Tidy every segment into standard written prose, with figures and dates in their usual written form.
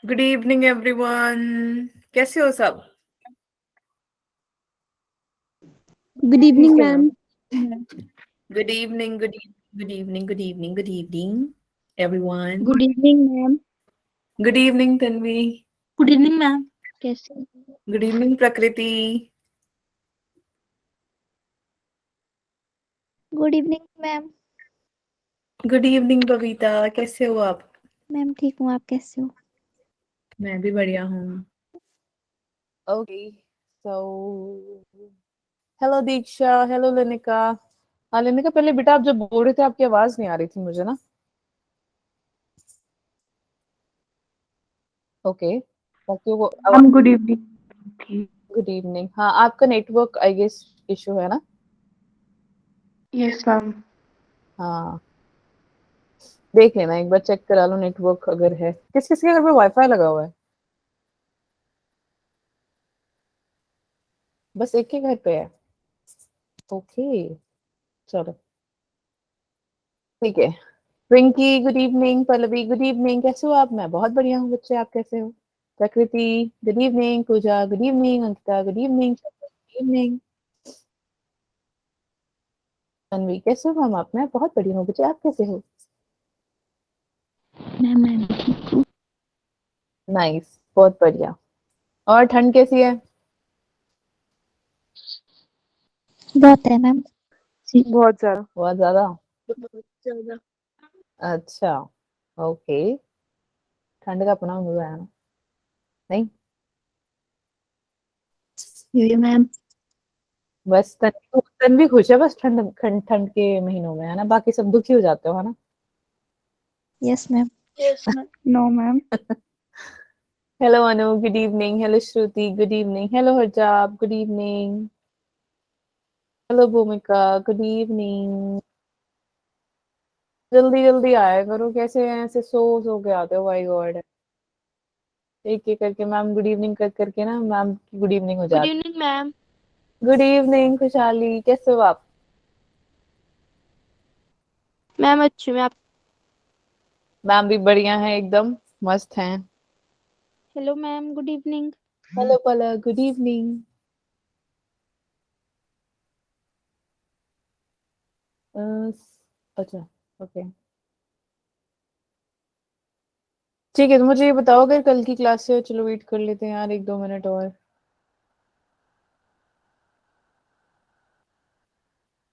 Good evening everyone. कैसे हो सब? गुड इवनिंग ठीक है ma'am. Ma'am. Good evening, good evening, good evening, good evening everyone. Good evening ma'am. Good evening Tanvi. Good evening ma'am. कैसे हो? Good evening प्रकृति। Good evening ma'am. Good evening Babita. कैसे हो आप? मैम ठीक हूँ, आप कैसे हो? मैं भी बढ़िया हूँ। ओके, सो हेलो दीक्षा, हेलो लिनिका। हाँ लिनिका, पहले बेटा आप जब बोल रहे थे आपकी आवाज नहीं आ रही थी मुझे ना। ओके, बाकी वो ma'am good evening. Good evening. हाँ, आपका नेटवर्क आई गेस इशू है ना। Yes ma'am. हाँ, देख लेना एक बार, चेक करा लो नेटवर्क अगर है। किस किस के घर पे वाईफाई लगा हुआ है? बस एक के घर पे है। ओके, चलो ठीक है। Rinki good evening, Pallavi good evening. कैसे हो आप? मैं बहुत बढ़िया हूँ बच्चे, आप कैसे हो? Prakriti good evening, Puja good evening, Ankita good evening, good evening. Tanvi कैसे हो मैम आप? मैं बहुत बढ़िया हूँ बच्चे, आप कैसे हो? मैम मैं ठीक हूँ। नाइस, बहुत बढ़िया। और ठंड कैसी है? बहुत है मैम। बहुत ज्यादा। बहुत ज्यादा। बहुत ज्यादा। अच्छा, ओके। ठंड का अपना मजा है ना, नहीं? ये मैम। बस तन्वी खुश है बस ठंड ठंड ठंड के महीनों में, है ना? बाकी सब दुखी हो जाते हो, है ना? Yes ma'am. Yes ma'am. No ma'am. Hello Anu good evening, hello Shruti good evening, hello Harjab good evening, hello Bhumika good evening. जल्दी जल्दी आया करो, कैसे हैं ऐसे सो के आते हो? माय गॉड, एक एक करके मैम गुड इवनिंग कर करके ना मैम की गुड इवनिंग हो गुड जाती। Evening ma'am. गुड इवनिंग खुशहाली, कैसे हो आप? मैम अच्छी मैं आप। मैम भी बढ़िया है, एकदम मस्त हैं। Hello ma'am, good evening. Hello Palak good evening. अच्छा, ओके ठीक है। तो मुझे ये बताओ, अगर कल की क्लास से, चलो वेट कर लेते हैं यार 1-2 मिनट और।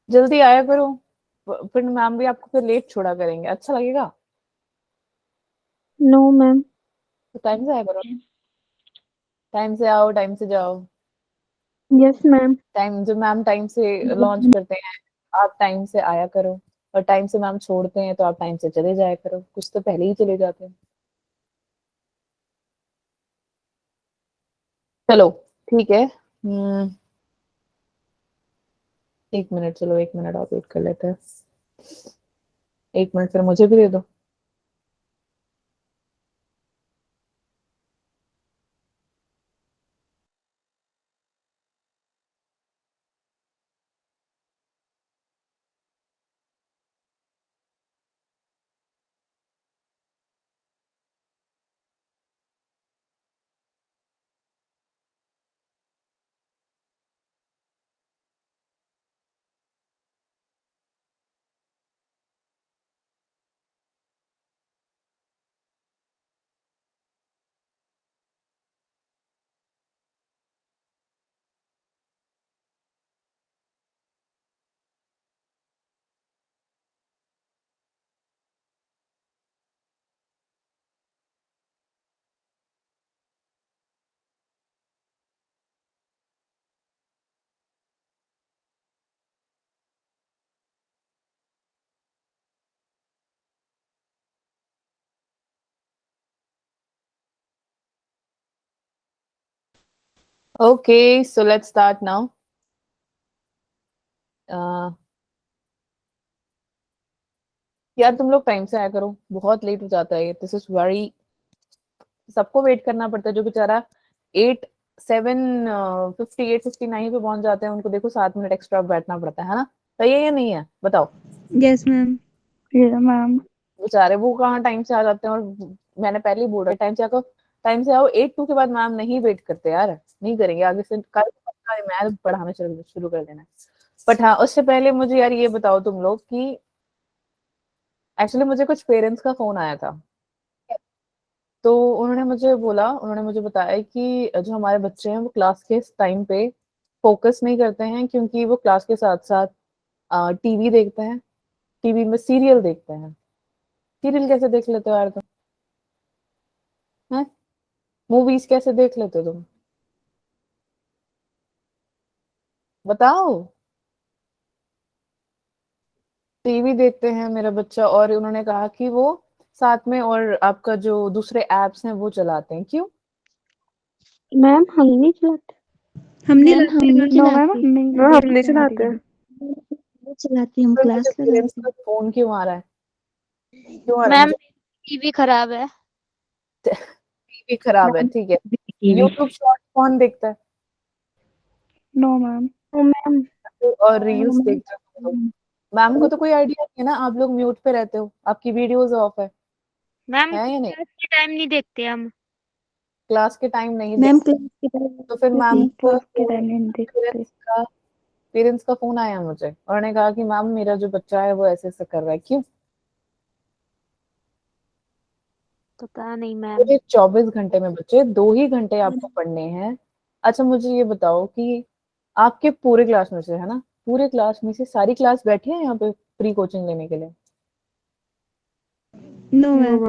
जल्दी आया करो, फिर मैम भी आपको फिर लेट छोड़ा करेंगे, अच्छा लगेगा? No ma'am. तो टाइम से आया करो, टाइम से आओ टाइम से जाओ। Yes ma'am. टाइम जो मैम टाइम से लॉन्च करते हैं, आप टाइम से आया करो। और टाइम से मैम छोड़ते हैं तो आप टाइम से चले जाया करो, कुछ तो पहले ही चले जाते हैं। चलो ठीक है। 1 मिनट, चलो 1 मिनट और वेट कर लेते हैं। 1 मिनट फिर मुझे भी दे दो। Okay, so let's start now. यार तुम लोग टाइम से आया करो, बहुत लेट हो जाता है ये, दिस इज वेरी। सबको वेट करना पड़ता है, जो बेचारा 8 7 58 59 पे पहुंच जाते हैं, उनको देखो 7 मिनट एक्स्ट्रा बैठना पड़ता है ना? सही है या नहीं है बताओ? Yes ma'am. Yes ma'am. बेचारे वो कहाँ टाइम से आ जाते हैं। और मैंने पहले ही बोल रहा टाइम से आकर, टाइम से आओ। 8 to के बाद मैम नहीं वेट करते यार, नहीं करेंगे आगे से, कल मैम पढ़ाना शुरू कर देना। बट हाँ, उससे पहले मुझे यार ये बताओ तुम लोग कि एक्चुअली मुझे कुछ पेरेंट्स का फोन आया था, तो उन्होंने मुझे बताया कि जो हमारे बच्चे हैं वो क्लास के टाइम पे फोकस नहीं करते हैं, क्योंकि वो क्लास के साथ साथ टीवी देखते हैं, टीवी में सीरियल देखते हैं। सीरियल कैसे देख लेते हो यार तुम? हैं? मूवीज कैसे देख लेते हो तुम? बताओ। टीवी देखते हैं मेरा बच्चा, और उन्होंने कहा कि वो साथ में और आपका जो दूसरे एप्स हैं वो चलाते हैं। क्यों? मैम हम नहीं चलाते। हम नहीं मैम हम नहीं नो मैम, चलाते। हम नहीं चलाते। नहीं चलाती, हम फिर क्लास मुझे लगाते पेरेंट्स हैं। का फोन क्यों आ रहा है? क्यों आ रहा है मैम मुझे? टीवी खराब है। टीवी खराब है, ठीक है। यूट्यूब शॉर्ट कौन देखता है? No ma'am. Oh ma'am. और रील्स देखते हो तुम लोग? मैम को तो कोई आइडिया नहीं है ना, आप लोग म्यूट पे रहते हो, आपकी वीडियोस ऑफ मैम है या नहीं? क्लास के टाइम नहीं देखते हम। क्लास के टाइम नहीं मैम देखते? क्लास के टाइम तो फिर मैम का क्लास के टाइम नहीं देखते। पेरेंट्स का फोन आया मुझे, उन्होंने कहा कि मैम मेरा जो बच्चा है वो ऐसे ऐसे कर रहा है। क्यों? पता नहीं मैम। पूरे 24 घंटे में बच्चे 2 ही घंटे आपको पढ़ने हैं। अच्छा मुझे ये बताओ कि आपके पूरे क्लास में से, है ना, पूरे क्लास में से सारी क्लास बैठी है यहाँ पे फ्री कोचिंग लेने के लिए? No ma'am.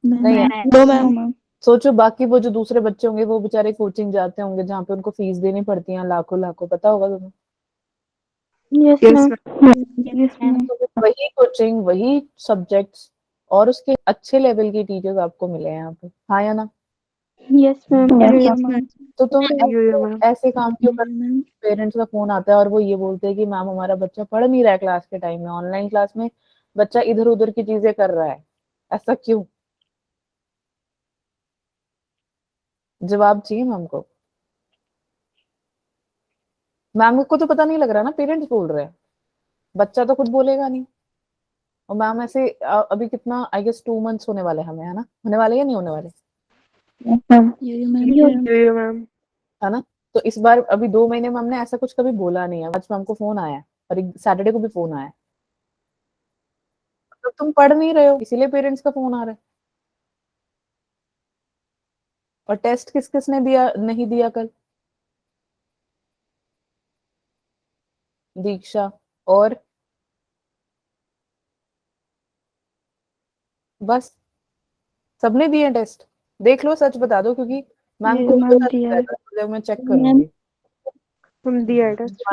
नहीं है? No ma'am. सोचो बाकी वो जो दूसरे बच्चे होंगे वो बेचारे कोचिंग जाते होंगे जहाँ पे उनको फीस देनी पड़ती है लाखों लाखों, पता होगा तुम्हें? Yes ma'am. Yes ma'am. तो फिर वही कोचिंग, वही सब्जेक्ट्स और उसके अच्छे लेवल की टीचर्स आपको मिले हैं यहाँ पे, हाँ या ना? Yes ma'am. Yes ma'am. तो तुम ऐसे काम क्यों कर? पेरेंट्स का फोन आता है और वो ये बोलते हैं कि मैम हमारा बच्चा पढ़ नहीं रहा है क्लास के टाइम में, ऑनलाइन क्लास में बच्चा इधर उधर की चीजें कर रहा है। ऐसा क्यों? जवाब चाहिए मैम को। मैम को तो पता नहीं लग रहा ना, पेरेंट्स बोल रहे हैं, बच्चा तो खुद बोलेगा नहीं। और मैम ऐसे अभी कितना, आई गेस 2 months होने वाले हमें, है ना? होने वाले या नहीं होने वाले? मैम। है ना? तो इस बार अभी 2 महीने में हमने ऐसा कुछ कभी बोला नहीं है। आज मैम को फोन आया है और सैटरडे को भी फोन आया है। तो तुम पढ़ नहीं रहे हो इसीलिए पेरेंट्स का फोन आ रहा है। और टेस्ट किस किसने दिया, नहीं दिया कल? दीक्षा और बस, सबने दिए टेस्ट? देख लो, सच बता दो, क्योंकि मैम को मैम पता दिया है। जब मैं चेक करूंगी। हम दिया है टेस्ट।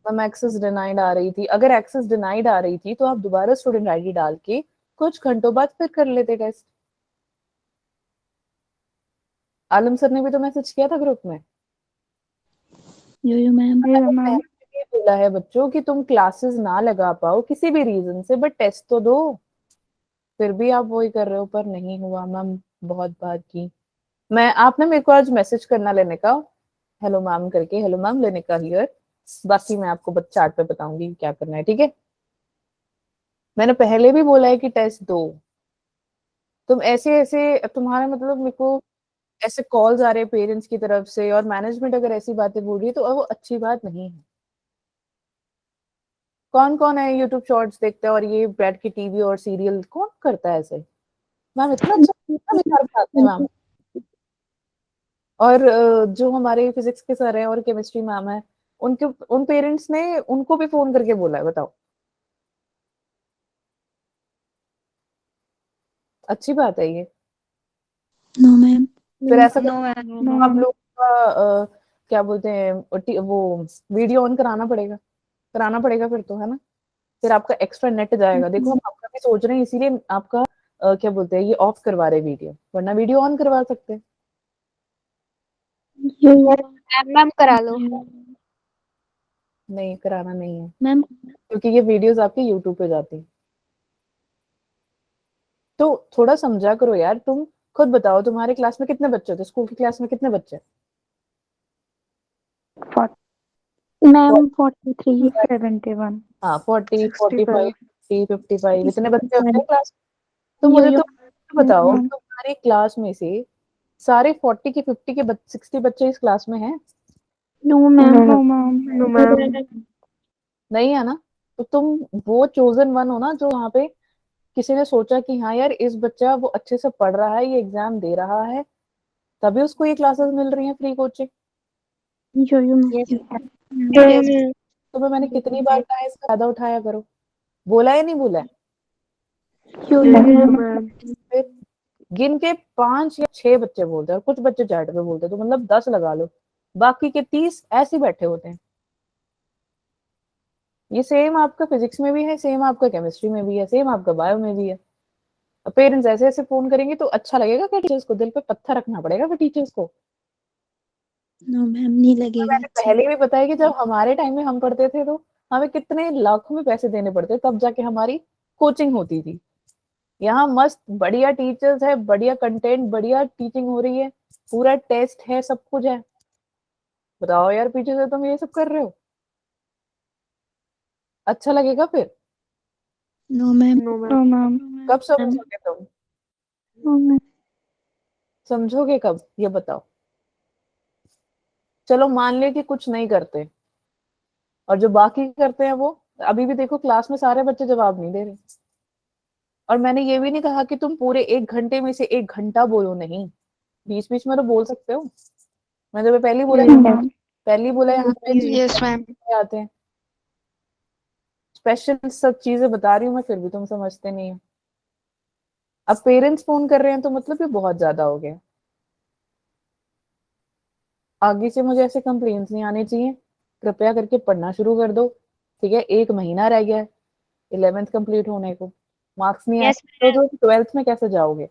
मैम एक्सेस डिनाइड आ रही थी, अगर एक्सेस डिनाइड आ रही थी तो आप दोबारा स्टूडेंट आईडी डाल के कुछ घंटों बाद फिर कर लेते टेस्ट। आलम सर ने भी तो मैसेज किया था ग्रुप में। मैम। मैम ने बोला है बच्चों कि तुम क्लासेस ना लगा पाओ किसी भी रीजन से, बट टेस्ट तो दो। फिर भी आप वही कर रहे हो, पर नहीं हुआ मैम, बहुत बात की। मैं, आपने मेरे को आज मैसेज करना लेने का, हेलो मैम करके, हेलो मैम लेने का हियर। बाकी मैं आपको चैट पे बताऊंगी क्या करना है, ठीक है? मैंने पहले भी बोला है कि टेस्ट दो। तुम ऐसे ऐसे, तुम्हारा मतलब मेरे को ऐसे कॉल्स आ रहे हैं पेरेंट्स की तरफ से, और मैनेजमेंट अगर ऐसी बातें बोल रही है तो वो अच्छी बात नहीं है। कौन कौन है यूट्यूब शॉर्ट्स देखता है और ये बैठ के टीवी और सीरियल कौन करता है ऐसे? मैम इतना अच्छा इतना बेकार पढ़ाते हैं मैम। और जो हमारे फिजिक्स के सर हैं और केमिस्ट्री मैम है, उनके उन पेरेंट्स ने उनको भी फोन करके बोला है, बताओ। अच्छी बात है ये? No ma'am. फिर ऐसा नो मैम। आप लोग का क्या बोलते हैं, वो वीडियो ऑन कराना पड़ेगा फिर तो, है ना? फिर आपका एक्स्ट्रा नेट जाएगा। देखो हम आपका भी सोच रहे हैं, इसीलिए आपका क्या बोलते हैं, ये ऑफ करवा रहे वीडियो, वरना वीडियो ऑन करवा सकते हैं। मैम करा लो। नहीं, कराना नहीं है, मैम क्योंकि ये वीडियोस आपके यूट्यूब पे जाती हैं। तो थोड़ा समझा करो यार तुम। खुद बताओ, तुम्हारे क्लास में कितने बच्चे थे? स्कूल की क्लास में कितने बच्चे? मैम 43। 71। हाँ, 40, 45, 50, 55 इतने बच्चे होते हैं 65। क्लास। तो मुझे तो बताओ, तो हमारे क्लास में से सारे 40 के 50 के 60 बच्चे इस क्लास में हैं? No, ma'am. No, ma'am. No, ma'am. नहीं है ना? तो तुम वो चोजन वन हो ना, जो वहाँ पे किसी ने सोचा कि हाँ यार इस बच्चा वो अच्छे से पढ़ रहा है, ये एग्जाम दे रहा है, तभी उसको ये क्लासेस मिल रही हैं free coaching. Yo, ma'am. Yes. तुम्हें मैंने कितनी बार कहा है इसका फायदा उठाया करो, बोला या नहीं बोला है? Yo, No, ma'am. ma'am. फिर गिन के 5 या 6 बच्चे बोलते हैं और कुछ बच्चे चैट पे बोलते हैं, तो मतलब 10 लगा लो, बाकी के 30 ऐसे ही बैठे होते हैं। ये सेम आपका फिजिक्स में भी है, सेम आपका केमिस्ट्री में भी है, सेम आपका बायो में भी है। पेरेंट्स ऐसे ऐसे फोन करेंगे तो अच्छा लगेगा क्या टीचर्स को? दिल पे पत्थर रखना पड़ेगा फिर टीचर्स को। नो मैम, नहीं लगेगा मैंने अच्छा। पहले भी बताया कि जब हमारे टाइम में हम पढ़ते थे तो हमें कितने लाखों में पैसे देने पड़ते, तब जाके हमारी कोचिंग होती थी। यहाँ मस्त बढ़िया टीचर्स है, बढ़िया कंटेंट, बढ़िया टीचिंग हो रही है, पूरा टेस्ट है, सब कुछ है। बताओ यार पीछे से तुम ये सब कर रहे हो, अच्छा लगेगा फिर? No ma'am. No, No, ma'am. ma'am. कब समझोगे तुम? No, ma'am. समझोगे कब ये बताओ? चलो मान ले कि कुछ नहीं करते, और जो बाकी करते हैं वो अभी भी देखो क्लास में सारे बच्चे जवाब नहीं दे रहे। और मैंने ये भी नहीं कहा कि तुम पूरे 1 घंटे में से 1 घंटा बोलो, नहीं, बीच बीच में तो बोल सकते हो। मैंने तो पहले ही बोला, पहले ही बोला यहाँ पे Yes, ma'am. आते हैं स्पेशल सब चीजें बता रही हूँ मैं, फिर भी तुम समझते नहीं हो। अब पेरेंट्स फोन कर रहे हैं तो मतलब ये बहुत ज्यादा हो गया। आगे से मुझे ऐसे कंप्लेंट्स नहीं आने चाहिए। कृपया करके पढ़ना शुरू कर दो, ठीक है? 1 महीना रह गया है 11th कंप्लीट होने को, मार्क्स नहीं आए Yes, तो 12th में कैसे जाओगे?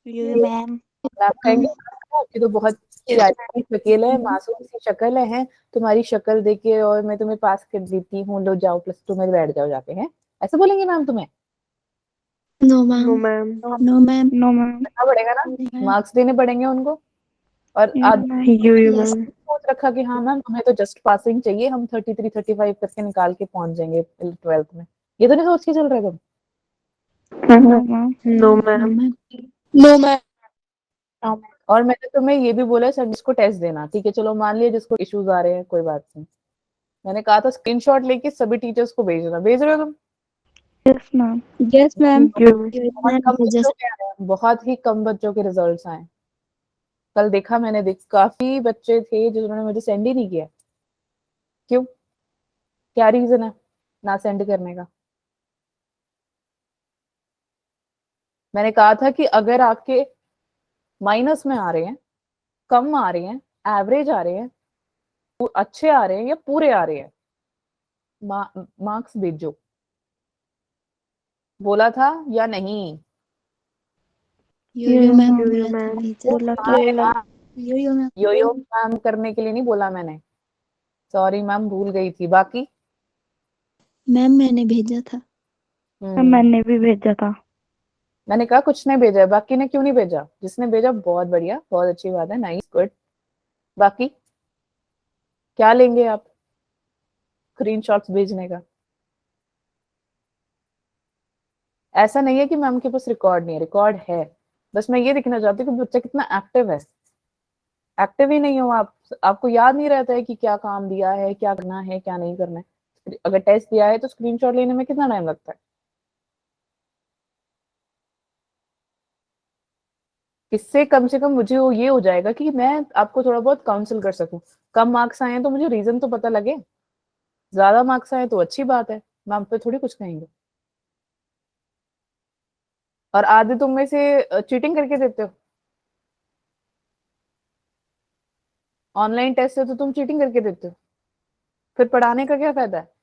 मैम। मैम कहेंगे आपकी तो बहुत प्यारी शक्ल है, मासूम सी शक्ल है, तुम्हारी शक्ल देख के और मैं तुम्हें पास कर देती हूँ, लो जाओ +2 में बैठ जाओ जाके, हैं ऐसे बोलेंगे मैम तुम्हें? No No, ma'am. ma'am. No ma'am. No, ma'am. करना पड़ेगा ना, मार्क्स देने पड़ेंगे उनको। और आज You, ma'am. सोच रखा कि हाँ मैम हमें तो जस्ट पासिंग चाहिए, हम 33 35 करके निकाल के पहुंच जाएंगे 12th में, ये तो नहीं सोच के चल रहे तुम? No, ma'am. No, ma'am. No ma'am. और मैंने तुम्हें ये भी बोला संडे को टेस्ट देना, ठीक है? चलो मान लिया जिसको इश्यूज आ रहे हैं, कोई बात नहीं। मैंने कहा था स्क्रीनशॉट लेके सभी टीचर्स को भेजना, भेज रहे हो तुम? Yes, ma'am. Yes, ma'am. You. बहुत कम बच्चों के आए हैं, बहुत ही कम बच्चों के रिजल्ट्स आए। कल देखा मैंने, काफी बच्चे थे जिन्होंने मुझे सेंड ही नहीं किया। क्यों? क्या रीजन है ना सेंड करने का? मैंने कहा था कि अगर आपके माइनस में आ रहे हैं, कम आ रहे हैं, एवरेज आ रहे हैं, अच्छे आ रहे हैं या पूरे आ रहे हैं, मार्क्स भेजो। बोला था या नहीं? यो मैम Yo, बोला था, ma'am. भेजा। यो मैम। यो मैम करने के लिए नहीं बोला मैंने, सॉरी मैम भूल गई थी। बाकी मैम मैंने भेजा था। मैंने भी भेजा था। मैंने कहा कुछ नहीं भेजा है, बाकी ने क्यों नहीं भेजा? जिसने भेजा बहुत बढ़िया, बहुत अच्छी बात है, नाइस, गुड। बाकी क्या लेंगे आप स्क्रीनशॉट्स भेजने का? ऐसा नहीं है कि मैम के पास रिकॉर्ड नहीं है, रिकॉर्ड है, बस मैं ये दिखना चाहती हूँ कि बच्चा कितना एक्टिव है। एक्टिव ही नहीं हो आप, आपको याद नहीं रहता है कि क्या काम दिया है, क्या करना है, क्या नहीं करना है। अगर टेस्ट दिया है तो स्क्रीनशॉट लेने में कितना टाइम लगता है? इससे कम से कम मुझे वो ये हो जाएगा कि मैं आपको थोड़ा बहुत काउंसिल कर सकूं। कम मार्क्स आए हैं तो मुझे रीजन तो पता लगे, ज्यादा मार्क्स आए तो अच्छी बात है, मैम पे थोड़ी कुछ कहेंगे। और आधे तुम में से चीटिंग करके देते हो, ऑनलाइन टेस्ट है तो तुम चीटिंग करके देते हो, फिर पढ़ाने का क्या फायदा है?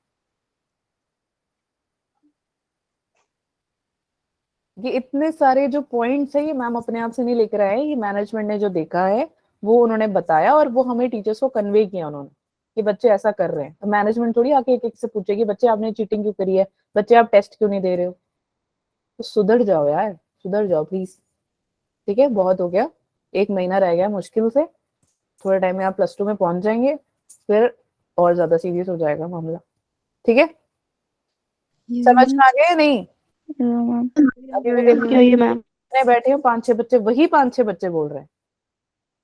ये इतने सारे जो पॉइंट्स है ये मैम अपने आप से नहीं लेकर आए, ये मैनेजमेंट ने जो देखा है वो उन्होंने बताया और वो हमें टीचर्स को कन्वे किया उन्होंने कि बच्चे ऐसा कर रहे हैं। तो मैनेजमेंट थोड़ी आके एक एक से पूछेगी बच्चे आपने चीटिंग क्यों करी है, बच्चे आप टेस्ट क्यों नहीं दे रहे हो? तो सुधर जाओ यार, सुधर जाओ प्लीज, ठीक है? बहुत हो गया, 1 महीना रह गया मुश्किल से, थोड़े टाइम में आप +2 में पहुंच जाएंगे, फिर और ज्यादा सीरियस हो जाएगा मामला, ठीक है? समझ में आ गया या नहीं? Yeah, ma'am. अभी भी देखो, Yeah, ma'am. जितने बैठे हो 5-6 बच्चे, वही 5-6 बच्चे बोल रहे हैं।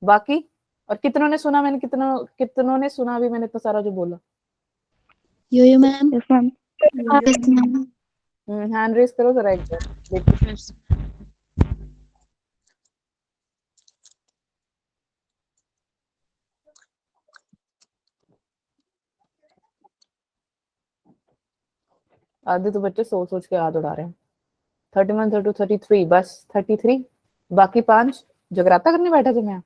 बाकी और कितनों ने सुना, मैंने कितनों ने सुना अभी मैंने इतना सारा जो बोला? Yo ma'am. Yes ma'am. Yes ma'am. Hand raise करो जरा एक बार देखो। आधे तो बच्चे सोच सोच के हाथ उड़ा रहे हैं। 31, 32, 33, बस 33, बाकी 5 जगराता करने बैठा तुम यहाँ।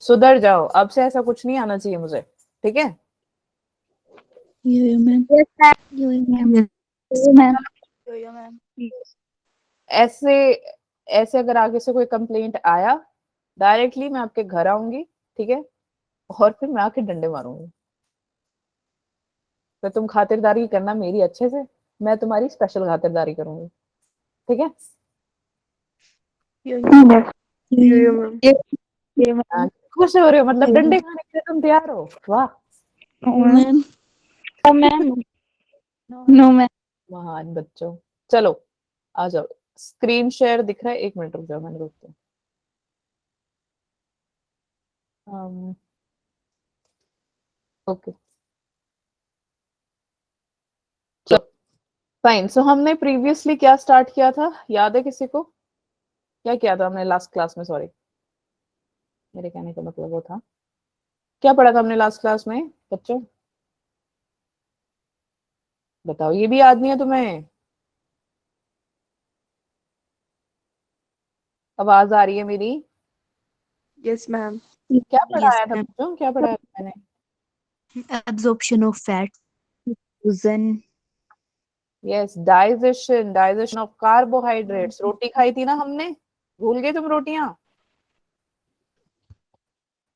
सुधर जाओ, अब से ऐसा कुछ नहीं आना चाहिए मुझे, ठीक है? Yo ma'am. Yo ma'am. Yo ma'am. ऐसे ऐसे अगर आगे से कोई कंप्लेंट आया, डायरेक्टली मैं आपके घर आऊंगी, ठीक है? और फिर मैं आके डंडे मारूंगी। तो तुम खातिरदारी करना मेरी अच्छे से, मैं तुम्हारी स्पेशल खातिरदारी करूंगी, ठीक है? Yo ma'am. हाँ, खुश हो रहे हो, मतलब डंडे खाने के लिए तुम तैयार हो? वाह, मैम। मैम। No ma'am. महान बच्चों। चलो आ जाओ, स्क्रीन शेयर दिख रहा है? 1 मिनट रुक जाओ, मैंने रोकते ओके चलो फाइन। सो हमने प्रीवियसली क्या स्टार्ट किया था, याद है किसी को? क्या किया था हमने लास्ट क्लास में? सॉरी, मेरे कहने का मतलब वो था, क्या पढ़ा था हमने लास्ट क्लास में बच्चों? बताओ, ये भी याद नहीं है तुम्हें? आवाज आ रही है मेरी? Yes ma'am. क्या पढ़ाया Yes, था ma'am. बच्चों, क्या पढ़ाया था मैंने? Absorption of fat. Fusion. Yes, digestion of carbohydrates. रोटी खाई थी ना हमने, भूल गए तुम रोटियां?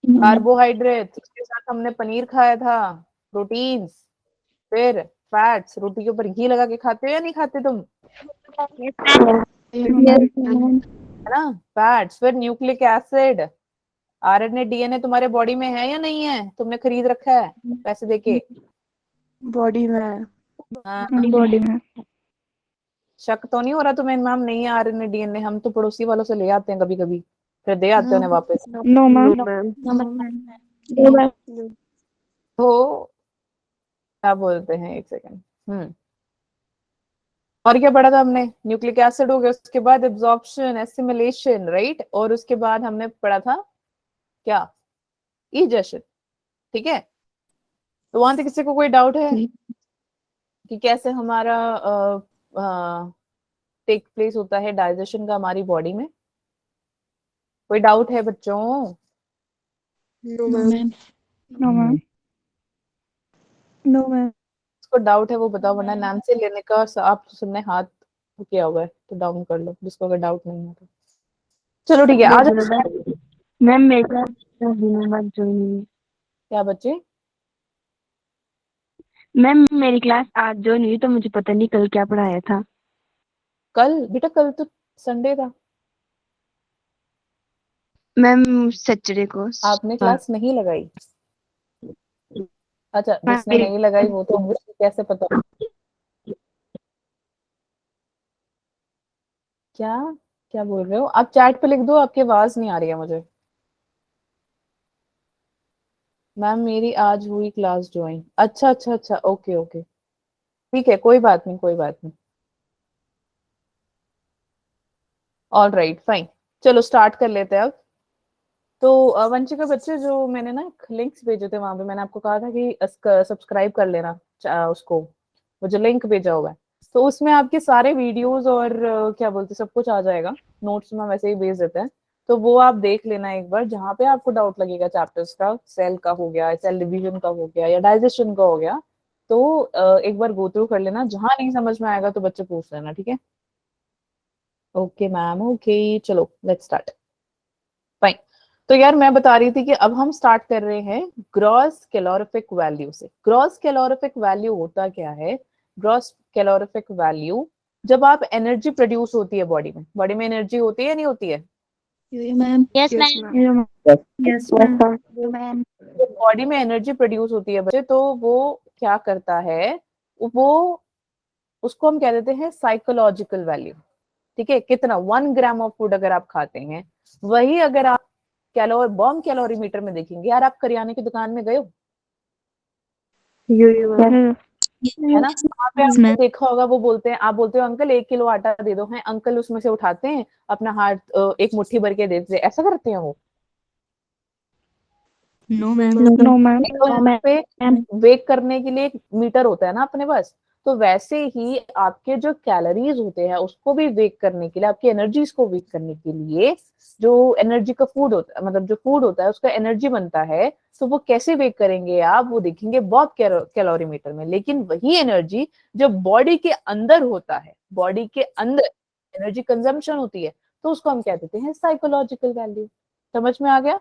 कार्बोहाइड्रेट्स, उसके साथ हमने पनीर खाया था, प्रोटीन्स, फिर फैट्स। रोटी के ऊपर घी लगा के खाते हो या नहीं खाते तुम? Yes, ma'am. है ना? फैट्स, फिर न्यूक्लिक एसिड, आरएनए डीएनए तुम्हारे बॉडी में है या नहीं है? तुमने खरीद रखा है पैसे देके? बॉडी में। हाँ, बॉडी में। शक तो नहीं हो रहा तुम्हें मैम? नहीं है आरएनए डीएनए? हम तो पड़ोसी वालों से ले आते हैं कभी कभी, फिर दे आते हैं उन्हें वापस। No ma'am. No ma'am. No ma'am. तो क्या बोलते हैं, एक सेकंड। और क्या पढ़ा था हमने? न्यूक्लिक एसिड हो गया, उसके बाद एब्जॉर्प्शन, एसिमिलेशन, राइट? और उसके बाद हमने पढ़ा था क्या? इजेशन, ठीक है? तो वहां से किसी को कोई डाउट है कि कैसे हमारा टेक प्लेस होता है डाइजेशन का हमारी बॉडी में? कोई डाउट है बच्चों? No No, ma'am. ma'am. No ma'am. No ma'am. जिसको डाउट है वो बताओ, वरना नाम से लेने का आप सबने हाथ किया हुआ है तो डाउन कर लो, जिसको अगर डाउट नहीं है तो। चलो ठीक है, आज मैम मेरे क्लास क्या बच्चे? मैम मेरी क्लास आज ज्वाइन हुई तो मुझे पता नहीं कल क्या पढ़ाया था। कल बेटा, कल तो संडे था। मैम सैटरडे को। आपने क्लास नहीं लगाई? अच्छा, जिसने नहीं लगाई वो तो मुझे कैसे पता? क्या क्या बोल रहे हो आप? चैट पे लिख दो, आपकी आवाज नहीं आ रही है मुझे। मैम मेरी आज हुई क्लास ज्वाइन। अच्छा अच्छा अच्छा, ओके ओके, ठीक है, कोई बात नहीं, कोई बात नहीं। ऑल राइट फाइन, चलो स्टार्ट कर लेते हैं अब। तो वंशिका बच्चे, जो मैंने ना लिंक्स भेजे थे वहां पे, मैंने आपको कहा था कि सब्सक्राइब कर लेना उसको, वो जो लिंक भेजा हुआ है, तो उसमें आपके सारे वीडियोस और क्या बोलते सब कुछ आ जाएगा। नोट्स में वैसे ही भेज देते हैं, तो वो आप देख लेना एक बार। जहाँ पे आपको डाउट लगेगा चैप्टर्स का, सेल का हो गया, सेल डिवीजन का हो गया, या डाइजेशन का हो गया, तो एक बार गो थ्रू कर लेना। जहाँ नहीं समझ में आएगा तो बच्चे पूछ लेना, ठीक है? ओके मैम, ओके, चलो लेट्स स्टार्ट। फाइन। तो यार मैं बता रही थी कि अब हम स्टार्ट कर रहे हैं ग्रॉस कैलोरीफिक वैल्यू से। ग्रॉस कैलोरीफिक वैल्यू होता क्या है? ग्रॉस कैलोरीफिक वैल्यू, जब आप एनर्जी प्रोड्यूस होती है बॉडी में, बॉडी में एनर्जी होती है या नहीं होती है? Yo, ma'am. Yes ma'am. Yes, ma'am. Body में एनर्जी प्रोड्यूस होती है बच्चे, तो वो क्या करता है, वो उसको हम कह देते हैं साइकोलॉजिकल वैल्यू। ठीक है, कितना 1 ग्राम ऑफ फूड अगर आप खाते हैं, वही अगर आप बॉम्ब कैलोरीमीटर में देखेंगे, यार आप करियाने की दुकान में गए हो, मैम। है ना, वहाँ पे Yes, आपने ma'am. देखा होगा, वो बोलते हैं, आप बोलते हो अंकल 1 किलो आटा दे दो, है अंकल उसमें से उठाते हैं अपना हाथ, एक मुट्ठी भर के देते हैं, ऐसा करते हैं वो। No, ma'am. No, ma'am. तो यहाँ पे वेट करने के लिए एक मीटर होता है ना अपने पास, तो वैसे ही आपके जो कैलोरीज होते हैं उसको भी वेट करने के लिए, आपकी एनर्जीज को वेट करने के लिए, जो एनर्जी का फूड होता है, मतलब जो फूड होता है उसका एनर्जी बनता है, तो वो कैसे वेट करेंगे आप, वो देखेंगे बॉब कैलोरीमीटर में। लेकिन वही एनर्जी जो बॉडी के अंदर होता है, बॉडी के अंदर एनर्जी कंजम्पशन होती है, तो उसको हम क्या देते हैं, साइकोलॉजिकल वैल्यू। समझ में आ गया?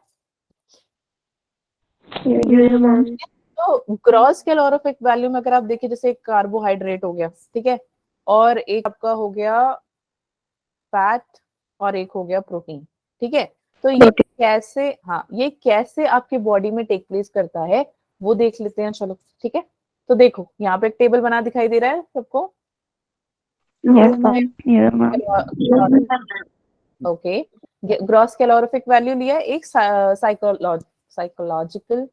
मैम। तो ग्रॉस कैलोरीफिक वैल्यू में अगर आप देखिए, जैसे एक कार्बोहाइड्रेट हो गया, ठीक है, और एक आपका हो गया फैट, और एक हो गया प्रोटीन, ठीक है, तो ये कैसे, हाँ, ये कैसे आपकी बॉडी में टेक प्लेस करता है वो देख लेते हैं, चलो ठीक है। तो देखो यहाँ पे एक टेबल बना दिखाई दे रहा है सबको, ओके। ग्रॉस कैलोरीफिक वैल्यू लिया है, एक साइकोलॉजिकल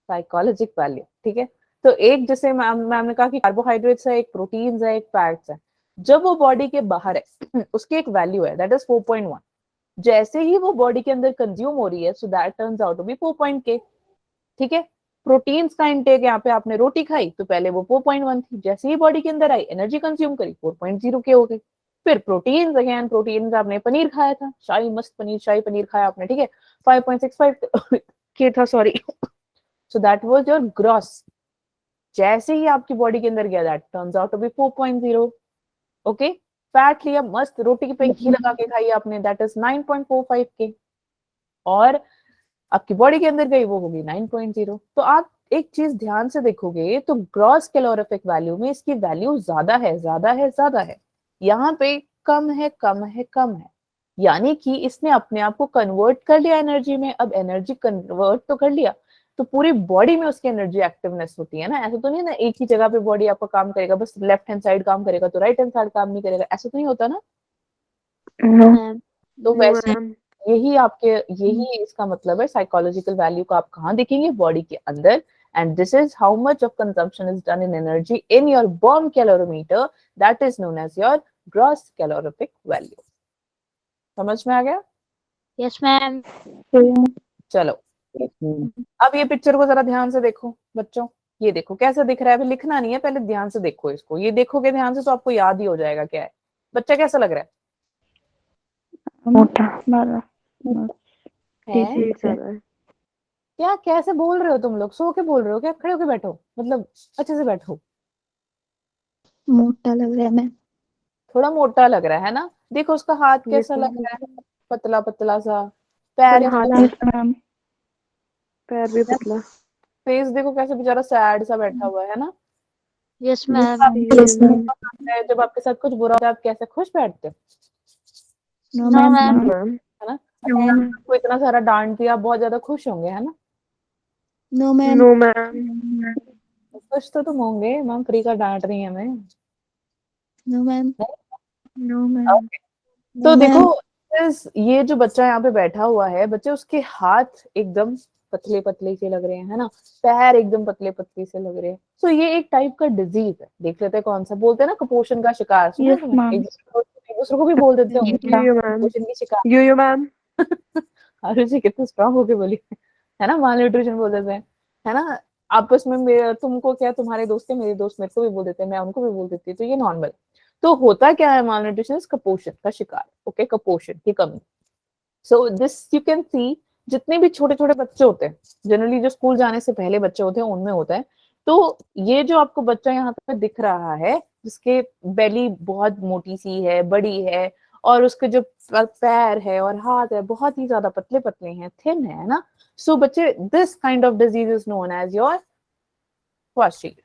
साइकोलॉजिक वैल्यू, ठीक है। तो एक, जैसे मैम ने कहा कि कार्बोहाइड्रेट्स है, एक प्रोटीन्स है, एक फैट्स है, जब वो बॉडी के बाहर है उसकी एक वैल्यू है, दैट इज 4.1। जैसे ही वो बॉडी के अंदर कंज्यूम हो रही है, so that turns out to be 4.k, ठीक है। प्रोटीन्स का इंटेक, यहाँ पे आपने रोटी खाई तो पहले वो 4.1 थी, जैसे ही बॉडी के अंदर आई, एनर्जी कंज्यूम करी, 4.0 के हो गई। फिर प्रोटीन्स, अगेन प्रोटीन्स, आपने पनीर खाया था, शाही मस्त पनीर, शाही पनीर खाया आपने, ठीक है, 5.65 के था, sorry. So that was your gross. जैसे ही आपकी बॉडी के अंदर गया, that turns out to be 4.0, okay. Fat लिया, मस्त रोटी पे घी लगा के खाई आपने, दैट इज 9.45 के, और आपकी बॉडी के अंदर गई, वो होगी 9.0। तो आप एक चीज ध्यान से देखोगे तो ग्रॉस कैलोरीफिक वैल्यू में इसकी वैल्यू ज्यादा है, ज्यादा है, ज्यादा है। यहाँ पे कम है, कम है, कम है, यानी कि इसने अपने आप को कन्वर्ट कर लिया एनर्जी में। अब एनर्जी कन्वर्ट तो कर लिया, तो पूरी बॉडी में उसकी एनर्जी एक्टिवनेस होती है ना, ऐसा तो नहीं ना एक ही जगह पे बॉडी आपका काम करेगा, बस लेफ्ट हैंड साइड काम करेगा तो राइट हैंड साइड काम नहीं करेगा, ऐसा तो नहीं होता ना। Ma'am. तो वैसे मैम। यही इसका मतलब है, साइकोलॉजिकल वैल्यू को आप कहाँ देखेंगे, बॉडी के अंदर, and this is how much of consumption is done in energy in your born calorimeter, that is known as your gross calorific value. समझ में आ गया? Yes, ma'am. चलो, अब ये पिक्चर को जरा ध्यान से देखो बच्चों, ये देखो कैसा दिख रहा है, अभी लिखना नहीं है, पहले ध्यान से देखो इसको, ये देखोगे ध्यान से तो आपको याद ही हो जाएगा क्या है। बच्चा कैसा लग रहा है? हैं? ठीक है। क्या कैसे बोल रहे हो तुम लोग, सो के बोल रहे हो क्या, खड़े होके बैठो, मतलब अच्छे से बैठो। मोटा लग रहा है मैम। थोड़ा मोटा लग रहा है ना, देखो उसका हाथ कैसा लग रहा है, पतला पतला सा, पैर, पैर भी पतला। फेस देखो कैसे बेचारा सैड सा बैठा हुआ है ना। Yes, ma'am. जब आपके साथ कुछ बुरा होता है आप कैसे खुश बैठते हो, No, ma'am. मैम। है ना। आपको इतना सारा डांट दिया, आप बहुत ज्यादा खुश होंगे, है ना। No, ma'am. No ma'am. खुश तो तुम होंगे, मैम फ्री का डांट रही है हमें। No, ma'am. No, ma'am. तो No, देखो, ma'am. ये जो बच्चा यहाँ पे बैठा हुआ है, बच्चे उसके हाथ एकदम पतले पतले से लग रहे हैं, है ना, पैर एकदम पतले पतले से लग रहे हैं। तो ये एक टाइप का डिजीज है, देख लेते हैं कौन सा, बोलते हैं ना कुपोषण का शिकार, सुना है तुमने? एक दूसरे को भी बोल देते होंगे कुपोषण की शिकार। यो मैम। आरुषि कितने स्ट्रांग होके बोली, है ना, माल न्यूट्रिशन बोल देते हैं, है ना। आपस में तुमको क्या, तुम्हारे दोस्त है, मेरे दोस्त मेरे को भी बोल देते हैं, मैं उनको भी बोल देती हूँ, तो ये नॉर्मल। तो होता क्या है, माल न्यूट्रिशन कुपोषण का शिकार, ओके, कुपोषण की कमी। सो दिस यू कैन सी, जितने भी छोटे छोटे बच्चे होते हैं, जनरली जो स्कूल जाने से पहले बच्चे होते हैं उनमें होता है। तो ये जो आपको बच्चा यहाँ पे दिख रहा है, जिसके बेली बहुत मोटी सी है, बड़ी है, और उसके जो पैर है और हाथ है बहुत ही ज्यादा पतले पतले हैं, थिन है ना। सो बच्चे, this kind of disease is known as your kwashiorkor,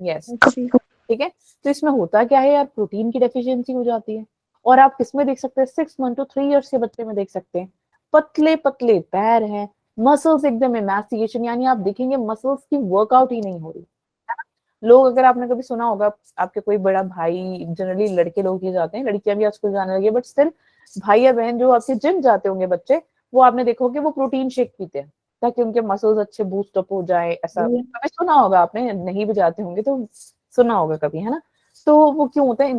yes, ठीक है। तो इसमें होता क्या है यार, प्रोटीन की डेफिशिएंसी हो जाती है, और आप किसमें देख सकते हैं, 6 मंथ to 3 years के बच्चे में देख सकते हैं, पतले पतले पैर हैं, मसल्स एकदम एमासिएशन, यानी आप देखेंगे मसल्स की वर्कआउट ही नहीं हो रही, लोग, अगर आपने कभी सुना होगा, आपके कोई बड़ा भाई, जनरली लड़के लोग ही जाते हैं, लड़कियां भी आजकल जाने लगी, बट स्टिल भाई या बहन जो आपके जिम जाते होंगे बच्चे, वो आपने देखोगे वो प्रोटीन शेक पीते हैं ताकि उनके मसल्स अच्छे बूस्ट अप हो जाए। ऐसा कभी सुना होगा आपने, नहीं भी जाते होंगे तो सुना होगा कभी, है ना। तो वो क्यों होता है?